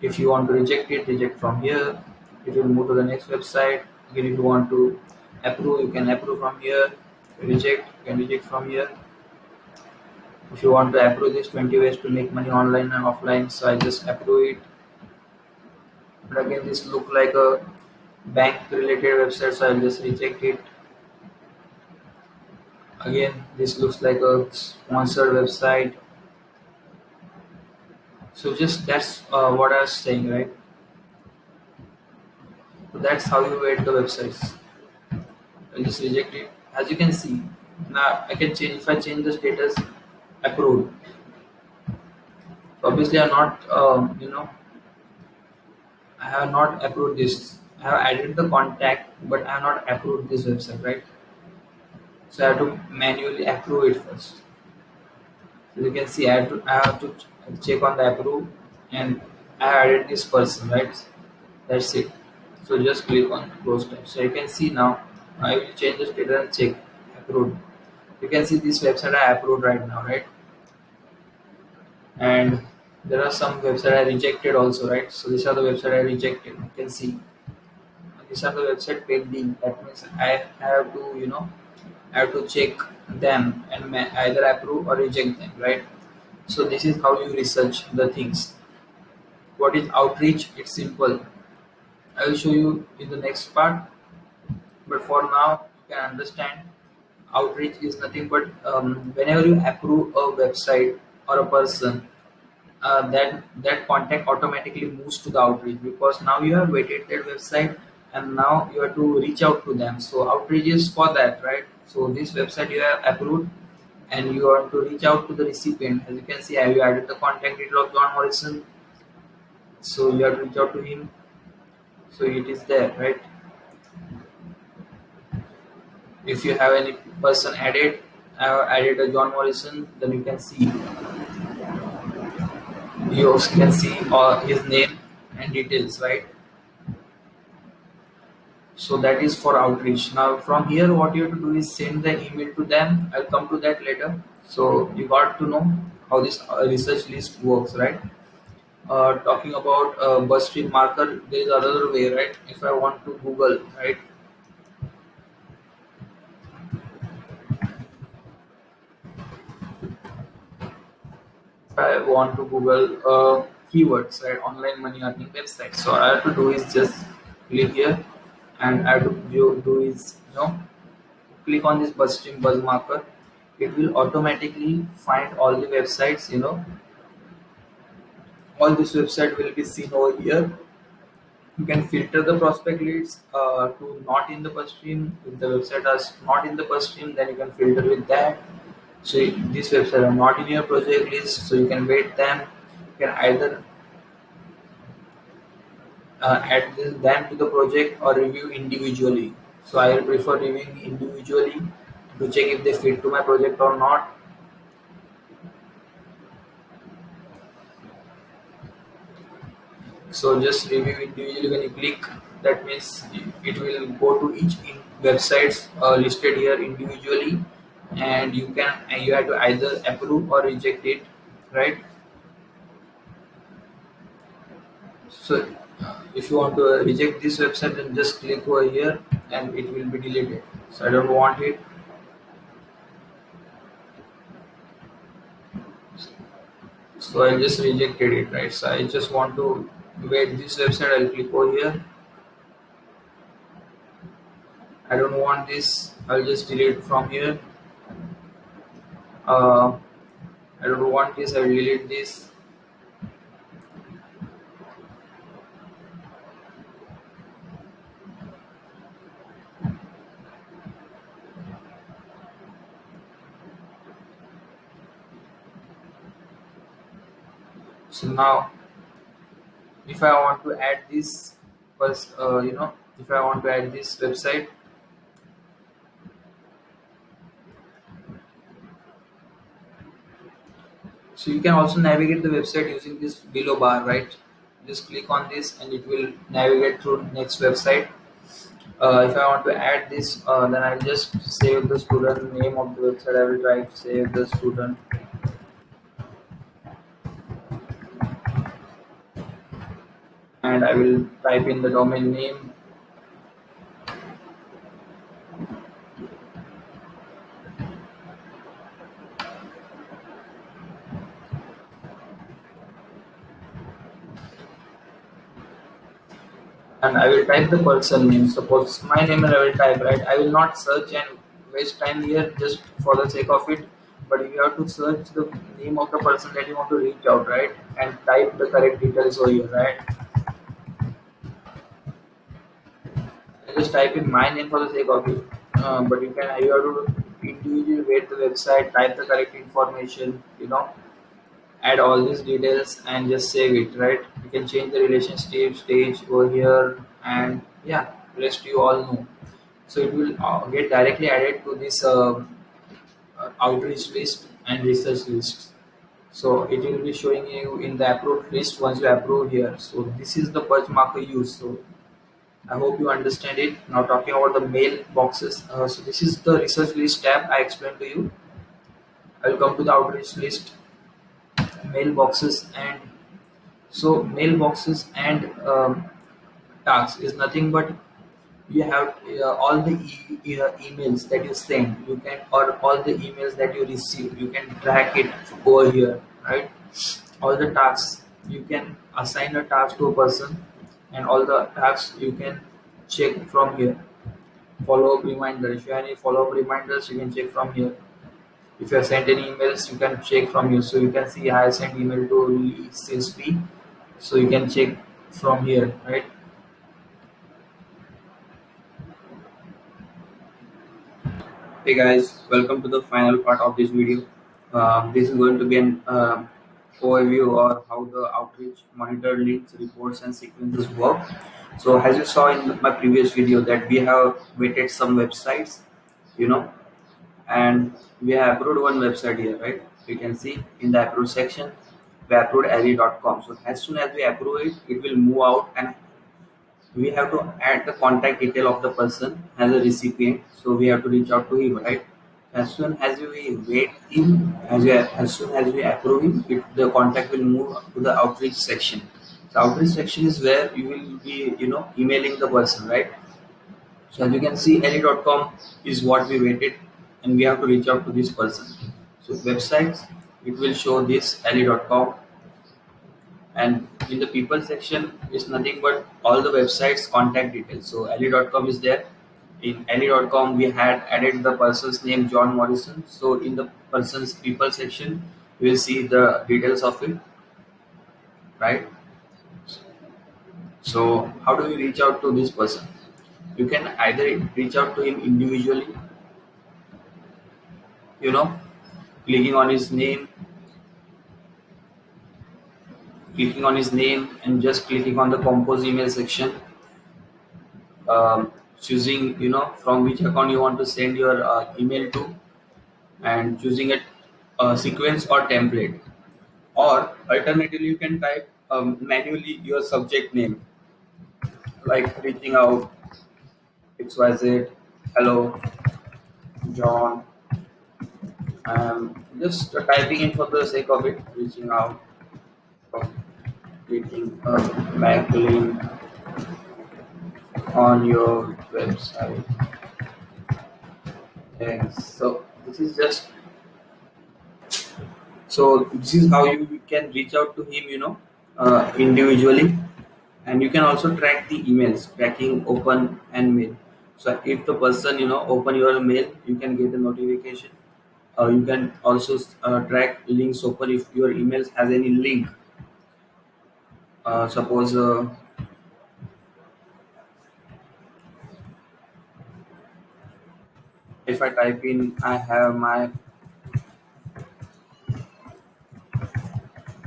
If you want to reject it, reject from here. It will move to the next website. Again, if you want to approve, you can approve from here. Reject, you can reject from here. If you want to approve this 20 ways to make money online and offline, so I just approve it. But again, this look like a bank related website, so I'll just reject it. Again, this looks like a sponsored website. So just that's what I was saying, right? So that's how you rate the websites. I'll just reject it. As you can see, now I can change. If I change the status, approved. So obviously, I'm not. I have not approved this. I have added the contact, but I have not approved this website, right? So I have to manually approve it first. So you can see, I have to check on the approve, and I have added this person, right? That's it. So just click on close tab. So you can see now I will change the status and check approved. You can see this website I approved right now, right? And there are some website I rejected also, right? So these are the website I rejected. You can see these are the website pending. That means I have to, I have to check them and either approve or reject them, right? So this is how you research the things. What is outreach? It's simple. I will show you in the next part. But for now, you can understand outreach is nothing but whenever you approve a website or a person, that contact automatically moves to the outreach, because now you have vetted that website and now you have to reach out to them. So outreach is for that, right? So this website you have approved and you want to reach out to the recipient. As you can see, I have added the contact detail of John Morrison, so you have to reach out to him. So it is there, right? If you have any person added, I have added a John Morrison, then you can see his name and details, right? So that is for outreach. Now from here, what you have to do is send the email to them. I'll come to that later. So you got to know how this research list works, right? Talking about BuzzFeed marker, there is another way, right? If I want to Google, right? If I want to Google keywords, right? Online money earning website. So I have to do is just click here, and I have to do is click on this BuzzStream buzz marker. It will automatically find all the websites. All this website will be seen over here. You can filter the prospect leads to not in the BuzzStream. If the website is not in the BuzzStream, then you can filter with that. So this website are not in your project list, so you can wait them. You can either them to the project or review individually. So I will prefer reviewing individually to check if they fit to my project or not. So just review individually when you click. That means it will go to each websites listed here individually, and you have to either approve or reject it, right? So if you want to reject this website, then just click over here and it will be deleted. So I don't want it. So I just rejected it, right? So I just want to wait this website. I'll click over here. I don't want this. I'll just delete from here. Uh, I don't want this. I'll delete this. So now, if I want to add this, first, if I want to add this website, so you can also navigate the website using this below bar, right? Just click on this and it will navigate through next website. If I want to add this, then I'll just save the student name of the website. I will try to save the student, and I will type in the domain name. And I will type the person name. Suppose my name and I will type, right. I will not search and waste time here just for the sake of it. But you have to search the name of the person that you want to reach out, right, and type the correct details over here, right. I just type in my name for the sake of it. But you have to individually wait the website, type the correct information, add all these details and just save it, right. You can change the relationship stage over here, and yeah, rest you all know. So it will get directly added to this outreach list and research list. So it will be showing you in the approved list once you approve here. So this is the purge marker use. So I hope you understand it. Now talking about the mail boxes. So this is the research list tab I explained to you. I will come to the outreach list, mailboxes, and so mailboxes and tasks is nothing but you have all the emails that you send. You can, or all the emails that you receive. You can track it over here, right? All the tasks you can assign a task to a person, and all the tasks you can check from here. Follow up reminders. If you have any follow up reminders, you can check from here. If you have sent any emails, you can check from here. So you can see I sent email to sales P. So you can check from here, right? Hey guys, welcome to the final part of this video. This is going to be an overview or how the outreach monitor links, reports, and sequences work. So as you saw in my previous video that we have weighted some websites, you know, and we have approved one website here, right? You can see in the approved section, we approved ali.com. So as soon as we approve it, it will move out and we have to add the contact detail of the person as a recipient. So we have to reach out to him, right? As soon as we wait him, as soon as we approve him, the contact will move to the outreach section. The outreach section is where you will be, emailing the person, right? So as you can see, any.com is what we waited, and we have to reach out to this person. So websites, it will show this any.com, and in the people section is nothing but all the websites contact details. So ali.com is there. In ali.com we had added the person's name John Morrison. So in the person's people section you will see the details of it, right? So how do we reach out to this person? You can either reach out to him individually, you know clicking on his name, and just clicking on the compose email section, choosing from which account you want to send your email to, and choosing a sequence or template. Or alternatively you can type manually your subject name, like reaching out xyz, hello John. Just typing in for the sake of it, reaching out, clicking a backlink on your website. And so this is how you can reach out to him, individually. And you can also track the emails, tracking open and mail. So if the person open your mail, you can get a notification. You can also track links open if your emails has any link. Suppose if I type in I have my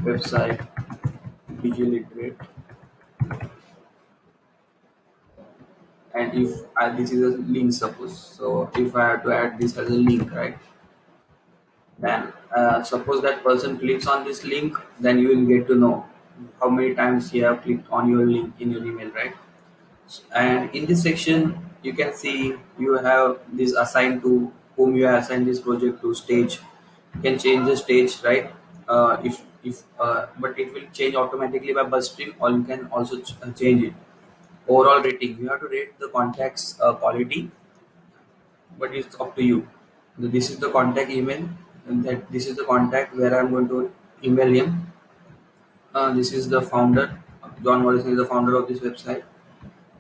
website digiliterate, and if this is a link, suppose, so if I have to add this as a link, right? Then suppose that person clicks on this link, then you will get to know how many times you have clicked on your link in your email, right? And in this section you can see you have this assigned to whom you have assigned this project to. Stage, you can change the stage, right? If But it will change automatically by BuzzStream, or you can also change it. Overall rating, you have to rate the contacts quality, but it's up to you. This is the contact email, and that this is the contact where I'm going to email him. This is the founder. John Morrison is the founder of this website.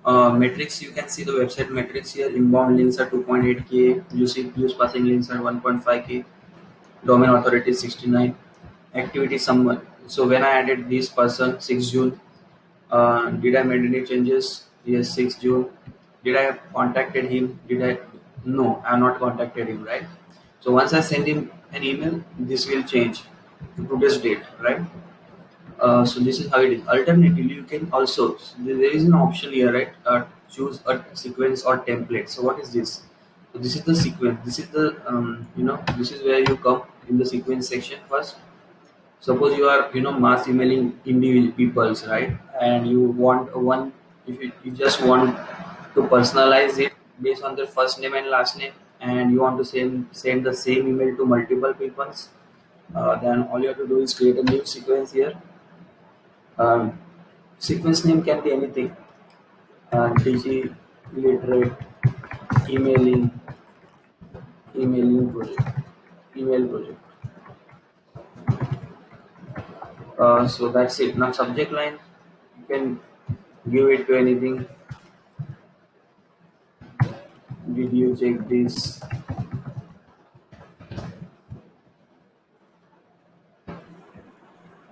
Metrics, you can see the website metrics here. Inbound links are 2.8k, use passing links are 1.5k, domain authority is 69, activity someone. So when I added this person 6 June, did I made any changes? Yes, 6 June. Did I contacted him? Did I? No, I have not contacted him, right? So once I send him an email, this will change to today's date, right? So this is how it is. Alternatively, you can also, there is an option here, right? Choose a sequence or template. So what is this? So this is the sequence. This is the this is where you come in the sequence section first. Suppose you are mass emailing individual peoples, right? And you want one if you just want to personalize it based on their first name and last name, and you want to send the same email to multiple people, then all you have to do is create a new sequence here. um, Sequence name can be anything. Digi literate emailing emailing project email project. So that's it. Now subject line, you can give it to anything. Did you check this?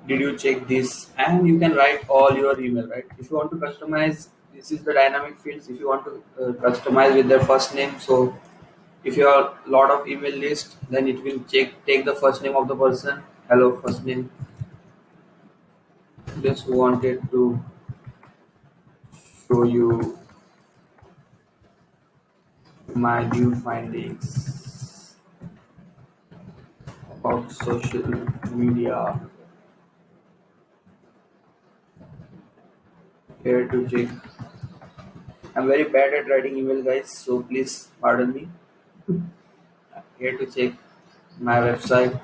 Did you check this? And you can write all your email, right? If you want to customize, this is the dynamic fields. If you want to customize with their first name, so if you have a lot of email list, then it will take the first name of the person. Hello, first name. Just wanted to show you my new findings about social media. Here to check. I'm very bad at writing email, guys, so please pardon me. Here to check my website.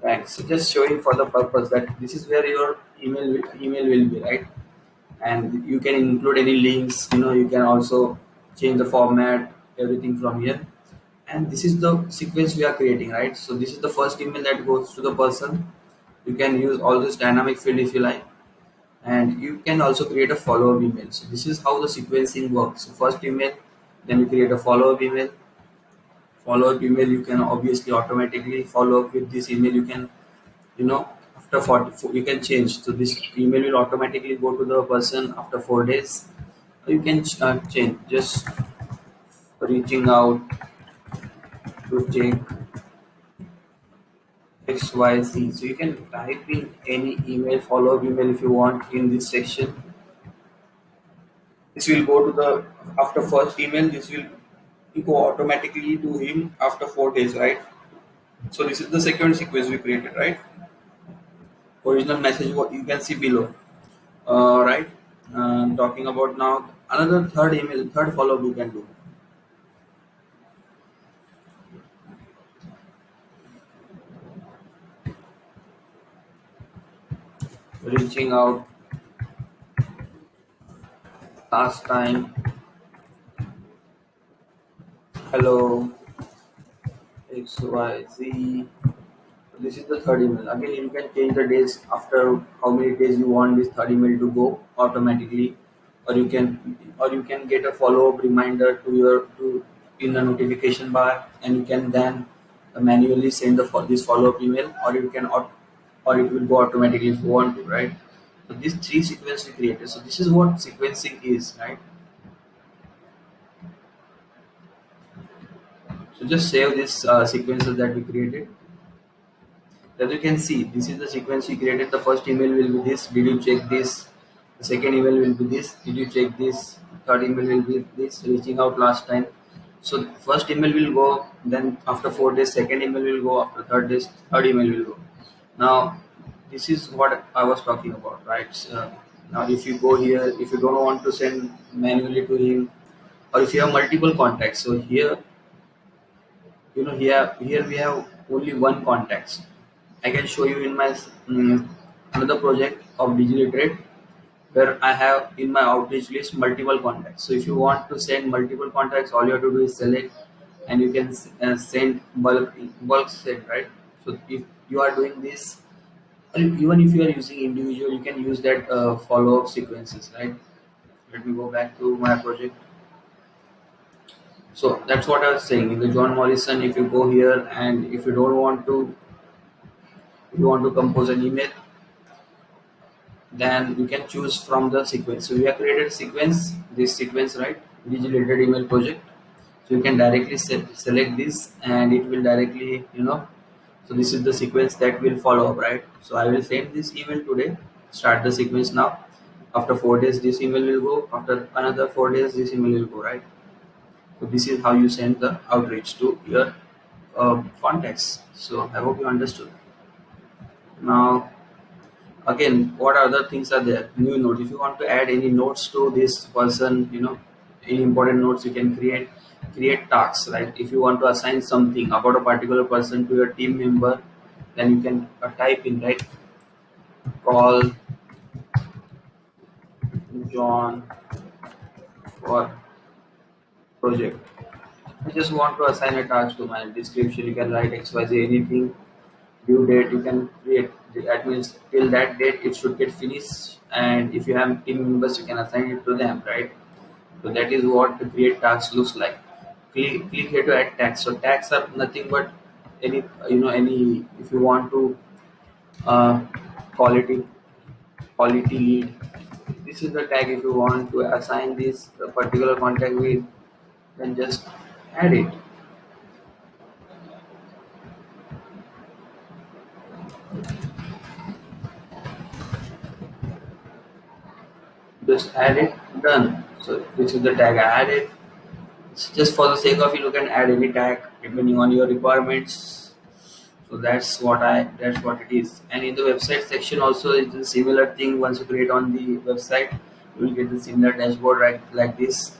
Thanks. So just showing for the purpose that this is where your email will be, right? And you can include any links. You can also change the format, everything from here. And this is the sequence we are creating, right? So this is the first email that goes to the person. You can use all this dynamic field if you like, and you can also create a follow-up email. So this is how the sequencing works. So first email, then you create a follow-up email. Follow-up email, you can obviously automatically follow up with this email. You can, after 40, you can change. So this email will automatically go to the person after 4 days. You can change, just reaching out to take XYZ. So you can type in any email, follow-up email if you want in this section. This will go to the after first email. This will go automatically to him after 4 days, right? So this is the second sequence we created, right? Original message what you can see below, right? Talking about now another third email, third follow-up you can do. Reaching out last time. Hello, XYZ. This is the third email. Again, you can change the days after how many days you want this third email to go automatically, or you can get a follow-up reminder to in the notification bar, and you can then manually send this follow-up email, or it will go automatically if you want to, right? So these three sequences we created. So this is what sequencing is, right? So just save this sequences that we created. As you can see, this is the sequence we created. The first email will be this. Did you check this? The second email will be this. Did you check this? Third email will be this. Reaching out last time. So first email will go. Then after 4 days, second email will go. After third days, third email will go. Now, this is what I was talking about, right? So, now, if you go here, if you don't want to send manually to him, or if you have multiple contacts, so here we have only one contact. I can show you in my another project of DigiLiterate, where I have in my outreach list multiple contacts. So if you want to send multiple contacts, all you have to do is select, and you can send bulk send, right? So if you are doing this, even if you are using individual, you can use that follow up sequences, right? Let me go back to my project. So that's what I was saying. In the John Morrison, if you go here, and if you don't want to, if you want to compose an email, then you can choose from the sequence. So we have created a sequence, this sequence, right? Digitalized email project. So you can directly select this, and it will directly, so this is the sequence that will follow up, right? So I will send this email today, start the sequence now. After 4 days, this email will go. After another 4 days, this email will go, right? So this is how you send the outreach to your contacts. So I hope you understood. Now Again, what other things are there? New notes. If you want to add any notes to this person, any important notes, you can create tasks. Right? If you want to assign something about a particular person to your team member, then you can type in, right, call John for project. I just want to assign a task to my description. You can write XYZ anything, due date you can create. That means till that date it should get finished, and if you have team members you can assign it to them, right? So that is what the create task looks like. Click here to add tags. So tags are nothing but any if you want to uh, quality quality lead. This is the tag. If you want to assign this particular contact with, then just add it. Just add it, done. So this is the tag I added. It's just for the sake of it, you can add any tag depending on your requirements. So that's what it is. And in the website section also it's a similar thing. Once you create on the website, you will get the similar dashboard, right, like this.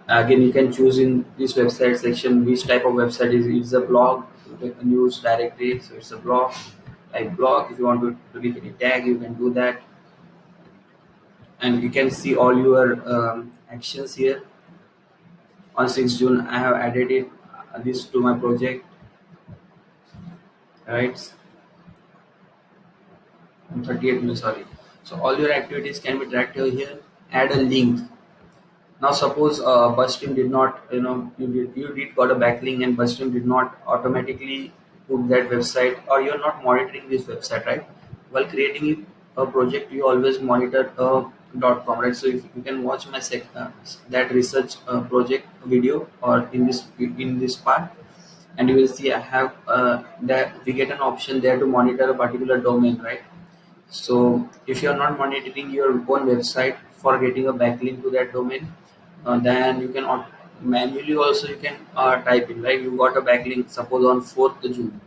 Again, you can choose in this website section which type of website is. It's a blog, a news directory, so it's a blog. Like blog, if you want to delete any tag, you can do that, and you can see all your actions here. On 6th June, I have added this to my project, right? On 30th May, sorry. So all your activities can be tracked over here. Add a link. Now suppose BuzzStream did not, you did got a backlink and BuzzStream did not automatically put that website, or you're not monitoring this website, right? While creating a project, you always monitor .com, right? So if you can watch my that research project video, or in this part, and you will see I have that we get an option there to monitor a particular domain, right? So if you are not monitoring your own website for getting a backlink to that domain, then you can manually also you can type in, like you got a backlink suppose on 4th June,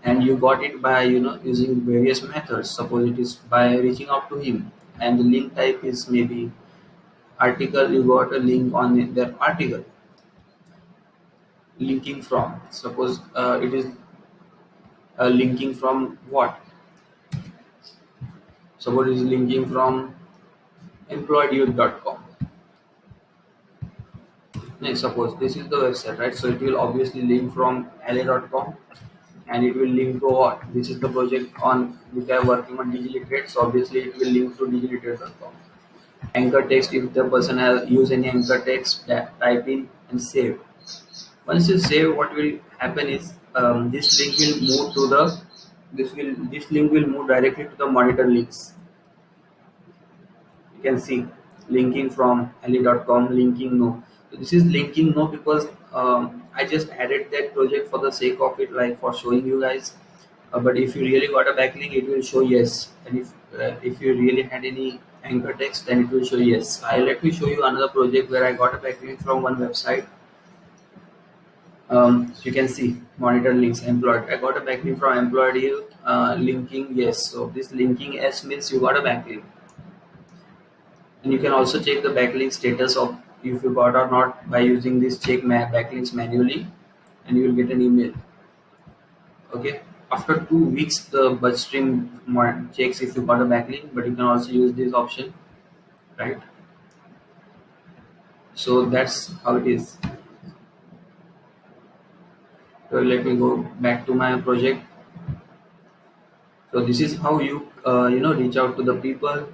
and you got it by using various methods. Suppose it is by reaching out to him, and the link type is maybe article. You got a link on their article, linking from. Suppose it is linking from what? Suppose it is linking from employedyouth.com. Next, suppose this is the website, right? So it will obviously link from la.com, and it will link to what? This is the project on which I am working on, Digiliterate. So obviously it will link to digiliterate.com. Anchor text, if the person has used any anchor text, that type in and save. Once you save, what will happen is this link will move to the this link will move directly to the monitor links. You can see linking from ali.com, linking no. So this is linking no because I just added that project for the sake of it, like for showing you guys. But if you really got a backlink, it will show yes, and if you really had any anchor text, then it will show yes. Let me show you another project where I got a backlink from one website. So you can see monitor links employed. I got a backlink from employed you, linking yes. So this linking yes means you got a backlink. And you can also check the backlink status of if you got or not by using this check backlinks manually, and you will get an email. Okay. After 2 weeks, the BuzzStream checks if you got a backlink, but you can also use this option, right? So that's how it is. So let me go back to my project. So this is how you reach out to the people.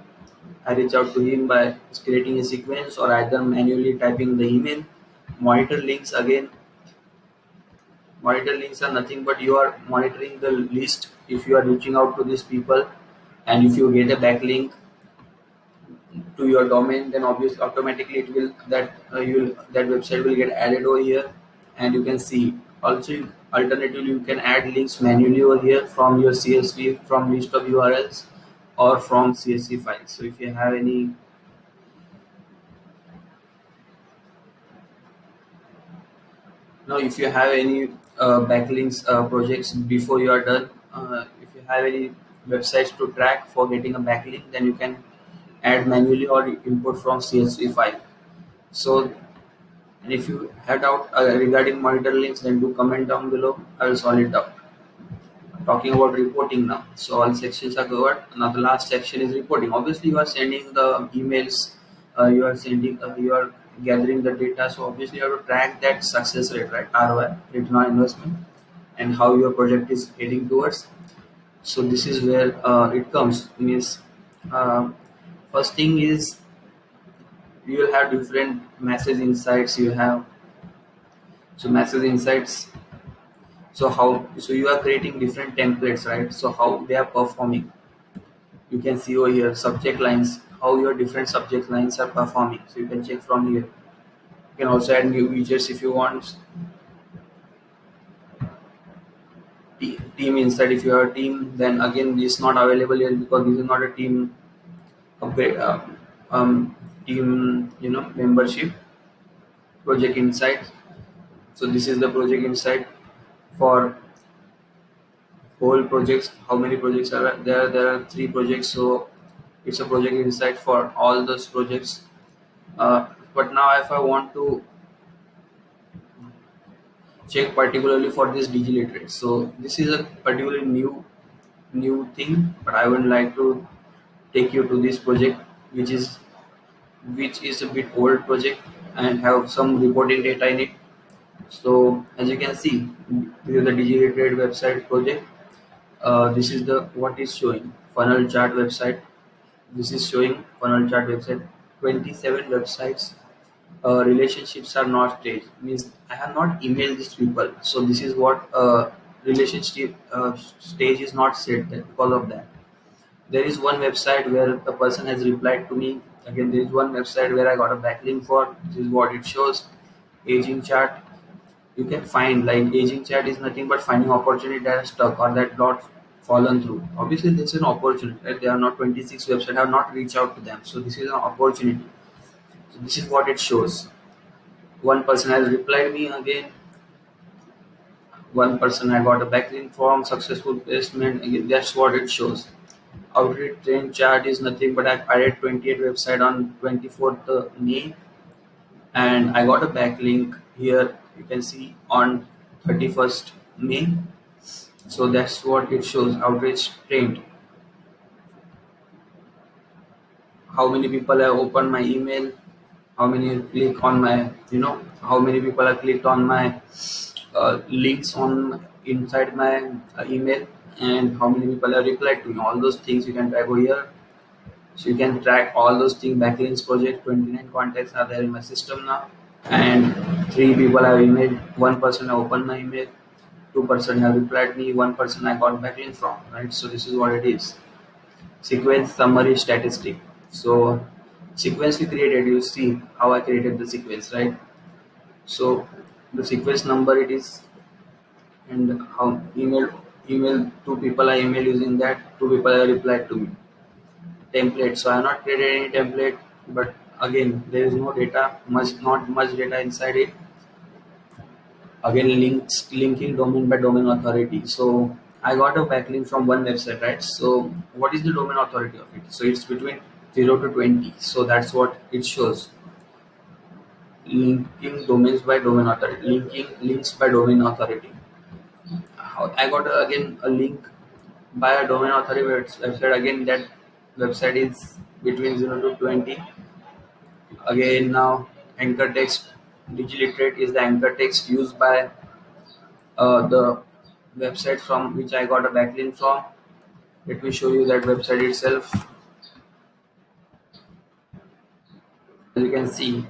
I reach out to him by creating a sequence or either manually typing the email. Monitor links again. Monitor links are nothing but you are monitoring the list if you are reaching out to these people, and if you get a backlink to your domain, then obviously automatically it will that website will get added over here, and you can see. Also, alternatively, you can add links manually over here from your CSV, from list of URLs, or from CSV files. So if you have any now, if you have any backlinks projects before you are done, if you have any websites to track for getting a backlink, then you can add manually or import from CSV file. So, and if you had out regarding monitor links, then do comment down below. I will solve it out. Talking about reporting now. So all sections are covered. Now the last section is reporting. Obviously, you are sending the emails. You are sending. You are gathering the data. So obviously, you have to track that success rate, right? ROI, return on investment, and how your project is heading towards. So this is where it comes. Means uh, first thing is you will have different message insights. You have so message insights. So how so you are creating different templates, right? So how they are performing. You can see over here subject lines, how your different subject lines are performing. So you can check from here. You can also add new features if you want. Team inside, if you are a team, then again this is not available here because this is not a team upgrade. Team membership project insight. So this is the project insight for whole projects. How many projects are there? There are 3 projects. So it's a project insight for all those projects. But now if I want to check particularly for this digiliterate. So this is a particularly new thing, but I would like to take you to this project, which is a bit old project and have some reporting data in it. So as you can see, this is the digiliterate website project. This is the what is showing funnel chart website. This is showing funnel chart website. 27 websites relationships are not staged means I have not emailed these people, so this is what relationship stage is not set that because of that. There is one website where the person has replied to me. Again, there is one website where I got a backlink for. This is what it shows. Aging chart. You can find like aging chat is nothing but finding opportunity that are stuck or that not fallen through. Obviously, this is an opportunity. Right? There are not 26 websites. I have not reached out to them, so this is an opportunity. So this is what it shows. One person has replied me again. One person I got a backlink from successful placement. Again, that's what it shows. Outreach train chart is nothing but I added 28 website on 24th May, and I got a backlink here. You can see on 31st May. So that's what it shows. Outreach trained. How many people have opened my email? How many click on my how many people have clicked on my links on inside my email, and how many people have replied to me. All those things you can track over here. So you can track all those things. Backlinks project 29 contacts are there in my system now, and 3 people have emailed. One person have opened my email. 2 person have replied me. One person I got backlink from. Right. So this is what it is. Sequence summary statistic. So sequence we created. You see how I created the sequence, right? So the sequence number it is, and how email 2 people I email using that. 2 people have replied to me. Template. So I have not created any template, but again there is no data, not much data inside it. Again linking domain by domain authority. So I got a backlink from one website, right? So what is the domain authority of it? So it's between 0 to 20. So that's what it shows. Linking domains by domain authority. Linking links by domain authority. I got again a link by a domain authority website. Again that website is between 0 to 20. Again now anchor text. Digiliterate is the anchor text used by the website from which I got a backlink from. Let me show you that website itself. As you can see,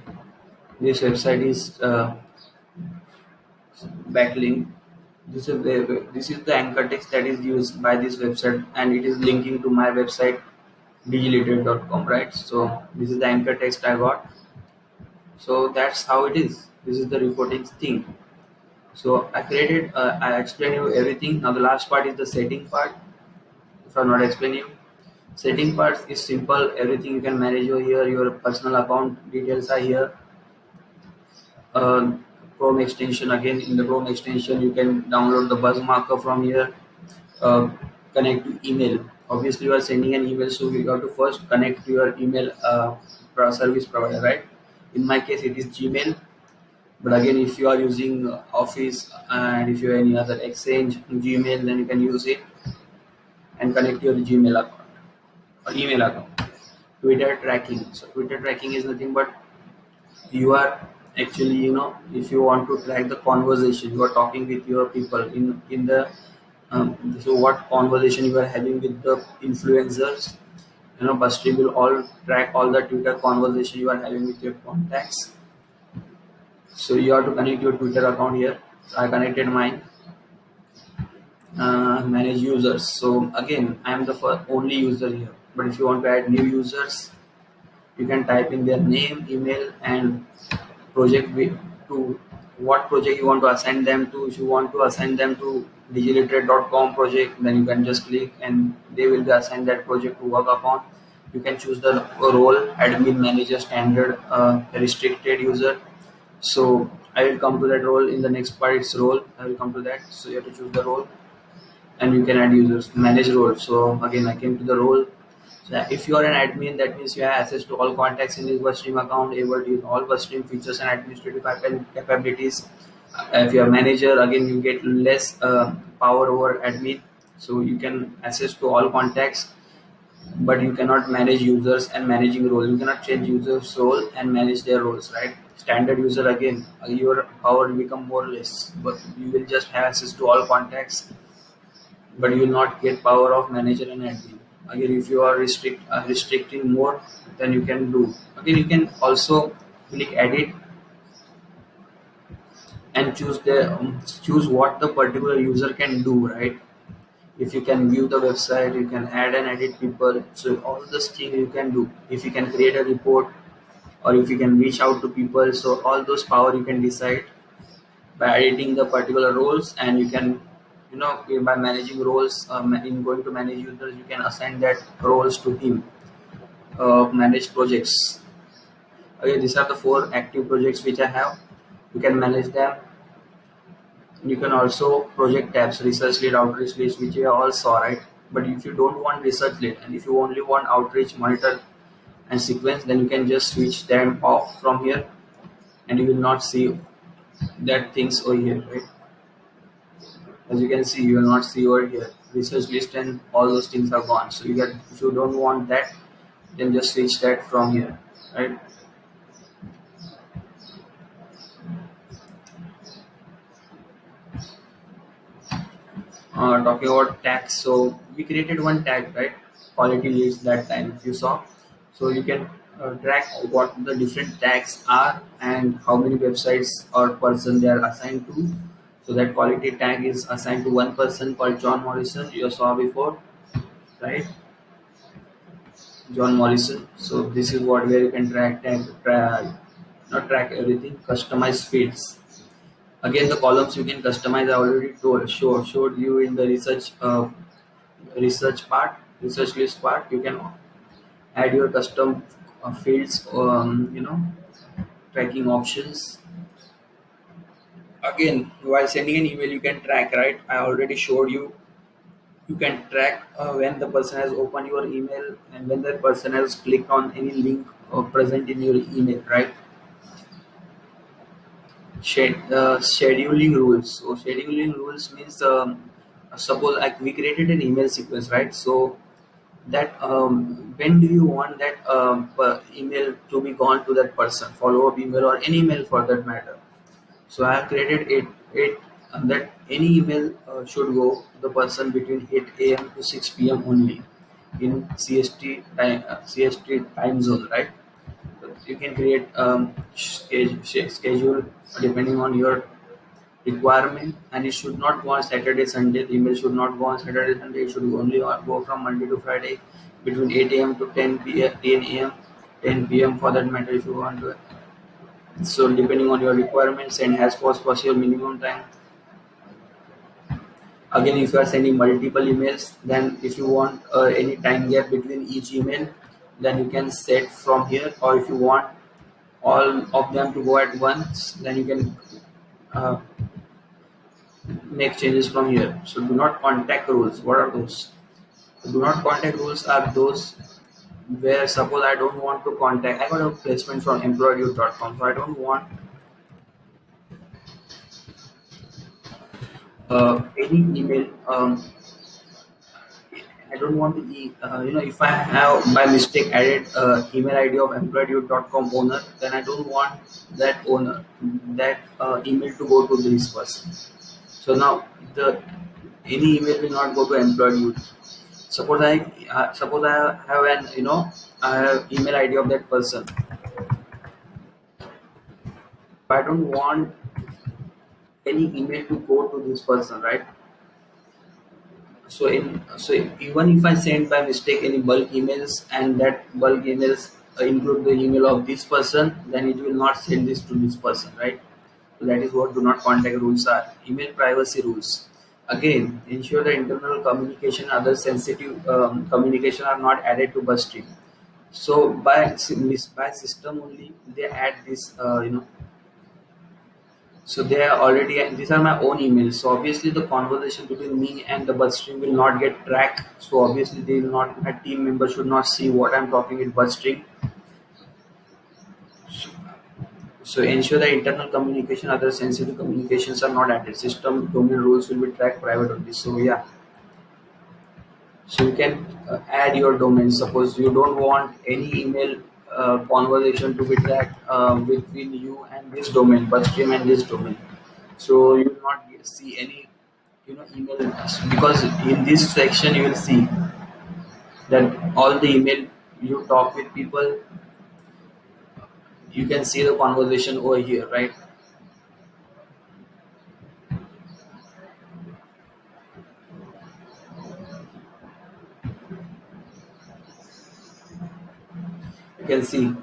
this website is backlink. This is the anchor text that is used by this website, and it is linking to my website digiliterate.com, right? So this is the anchor text I got. So that's how it is. This is the reporting thing. So I explained you everything. Now the last part is the setting part. If I'm not explaining you, setting parts is simple. Everything you can manage over here. Your personal account details are here. Uh, Chrome extension, again in the Chrome extension you can download the buzz marker from here. Uh, Connect to email. obviously you are sending an email, so you have to first connect to your email service provider, right? In my case it is Gmail, but again if you are using Office and if you have any other exchange Gmail, then you can use it and connect your Gmail account or email account. Twitter tracking, so Twitter tracking is nothing but you are actually, if you want to track the conversation you are talking with your people in the so what conversation you are having with the influencers, Bustream will all track all the Twitter conversation you are having with your contacts. So you have to connect your Twitter account here. So I connected mine. Manage users, so again I am the only user here, but if you want to add new users you can type in their name, email, and to what project you want to assign them to. If you want to assign them to digiliterate.com project, then you can just click and they will be assigned that project to work upon. You can choose the role admin, manager, standard, restricted user. So I will come to that role in the next part. It's role, I will come to that. So you have to choose the role and you can add users, manage role. So again I came to the role. So if you are an admin, that means you have access to all contacts in this Bustream account, able to use all Bustream features and administrative capabilities. If you are manager, again you get less power over admin, so you can access to all contacts, but you cannot manage users and managing role. You cannot change users' role and manage their roles, right? Standard user, again your power will become more or less, but you will just have access to all contacts, but you will not get power of manager and admin. Again, if you are restricting more, then you can do. Again, you can also click edit and choose what the particular user can do, right? If you can view the website, you can add and edit people. So all this thing you can do. If you can create a report or if you can reach out to people, so all those power you can decide by editing the particular roles, and you can, by managing roles, in going to manage users you can assign that roles to him. Manage projects, okay, these are the 4 active projects which I have. You can manage them. You can also project tabs, research lead, outreach list, which you all saw, right? But if you don't want research lead and if you only want outreach, monitor, and sequence, then you can just switch them off from here and you will not see that things over here, right? As you can see, you will not see over here research list and all those things are gone. So you get, if you don't want that, then just switch that from here, right? Talking about tags, so we created one tag, right? Quality leads, that time if you saw. So you can track what the different tags are and how many websites or person they are assigned to. So that quality tag is assigned to one person called John Morrison, you saw before, right? John Morrison. So this is what, where you can not track everything, customize fields. Again, the columns you can customize. I already showed you in the research list part. You can add your custom fields, tracking options. Again, while sending an email, you can track, right? I already showed you. You can track when the person has opened your email and when that person has clicked on any link present in your email, right? Scheduling rules. So scheduling rules means, suppose like we created an email sequence, right? So that, when do you want that email to be gone to that person, follow up email or any email for that matter. So I have created eight that any email should go to the person between 8 a.m. to 6 p.m. only in CST time zone, right? You can create schedule depending on your requirement, and it should not go on Saturday, Sunday. The email should not go on Saturday, Sunday. It should only go from Monday to Friday between 8 a.m. to 10 a.m., 10 p.m. for that matter, if you want to. So depending on your requirements and as possible minimum time. Again, if you are sending multiple emails, then if you want any time gap between each email, then you can set from here. Or if you want all of them to go at once, then you can uh, make changes from here. So do not contact rules. What are those? Do not contact rules are those where suppose I don't want to contact. I got a placement from employee.com, so I don't want any email. I don't want to, if I have by mistake added email ID of employee.com owner, then I don't want that owner, that email to go to this person. So now the any email will not go to employee. Suppose I have an I have email ID of that person. I don't want any email to go to this person, right? So even if I send by mistake any bulk emails and that bulk emails include the email of this person, then it will not send this to this person, right? So that is what do not contact rules are. Email privacy rules. Again, ensure the internal communication, other sensitive communication are not added to BuzzStream. So by system only they add this, so they are already, these are my own emails. So obviously the conversation between me and the BuzzStream will not get tracked. So obviously they will not, my team member should not see what I'm talking in BuzzStream. So ensure that internal communication, other sensitive communications are not added. System domain rules will be tracked private only. So yeah, so you can add your domain. Suppose you don't want any email conversation to be tracked between you and this domain, BuzzStream and this domain. So you will not see any email, because in this section you will see that all the email you talk with people, you can see the conversation over here, right? You can see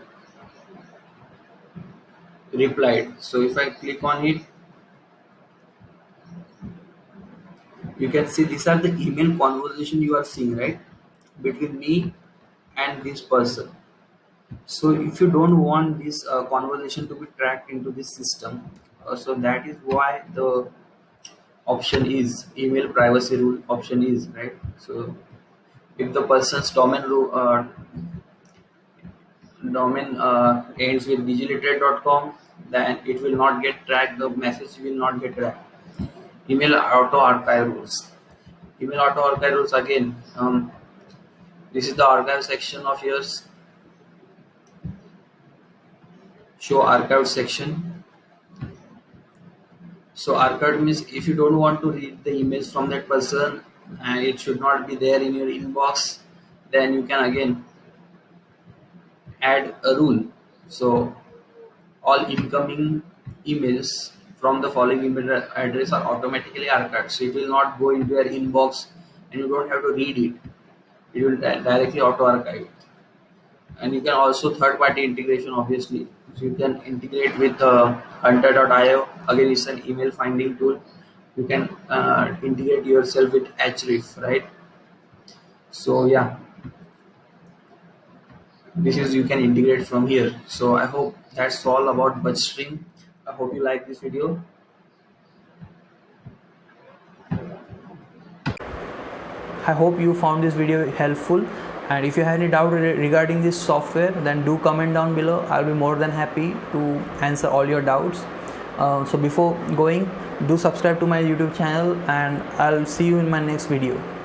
replied. So if I click on it, you can see these are the email conversation you are seeing, right, between me and this person. So if you don't want this conversation to be tracked into this system, so that is why the option is email privacy rule option is, right? So if the person's domain ends with digiliterate.com, then it will not get tracked, the message will not get tracked. Email auto archive rules. Email auto archive rules again. This is the archive section of yours. Show archive section. So archive means if you don't want to read the emails from that person and it should not be there in your inbox, then you can again add a rule. So all incoming emails from the following email address are automatically archived. So it will not go into your inbox and you don't have to read it. It will directly auto archive. And you can also third party integration, obviously. So you can integrate with hunter.io. Again, it's an email finding tool. You can integrate yourself with Href, right? So yeah, this is you can integrate from here. So I hope that's all about BuzzStream. I hope you like this video. I hope you found this video helpful, and if you have any doubt regarding this software, then do comment down below. I'll be more than happy to answer all your doubts. So before going, do subscribe to my YouTube channel, and I'll see you in my next video.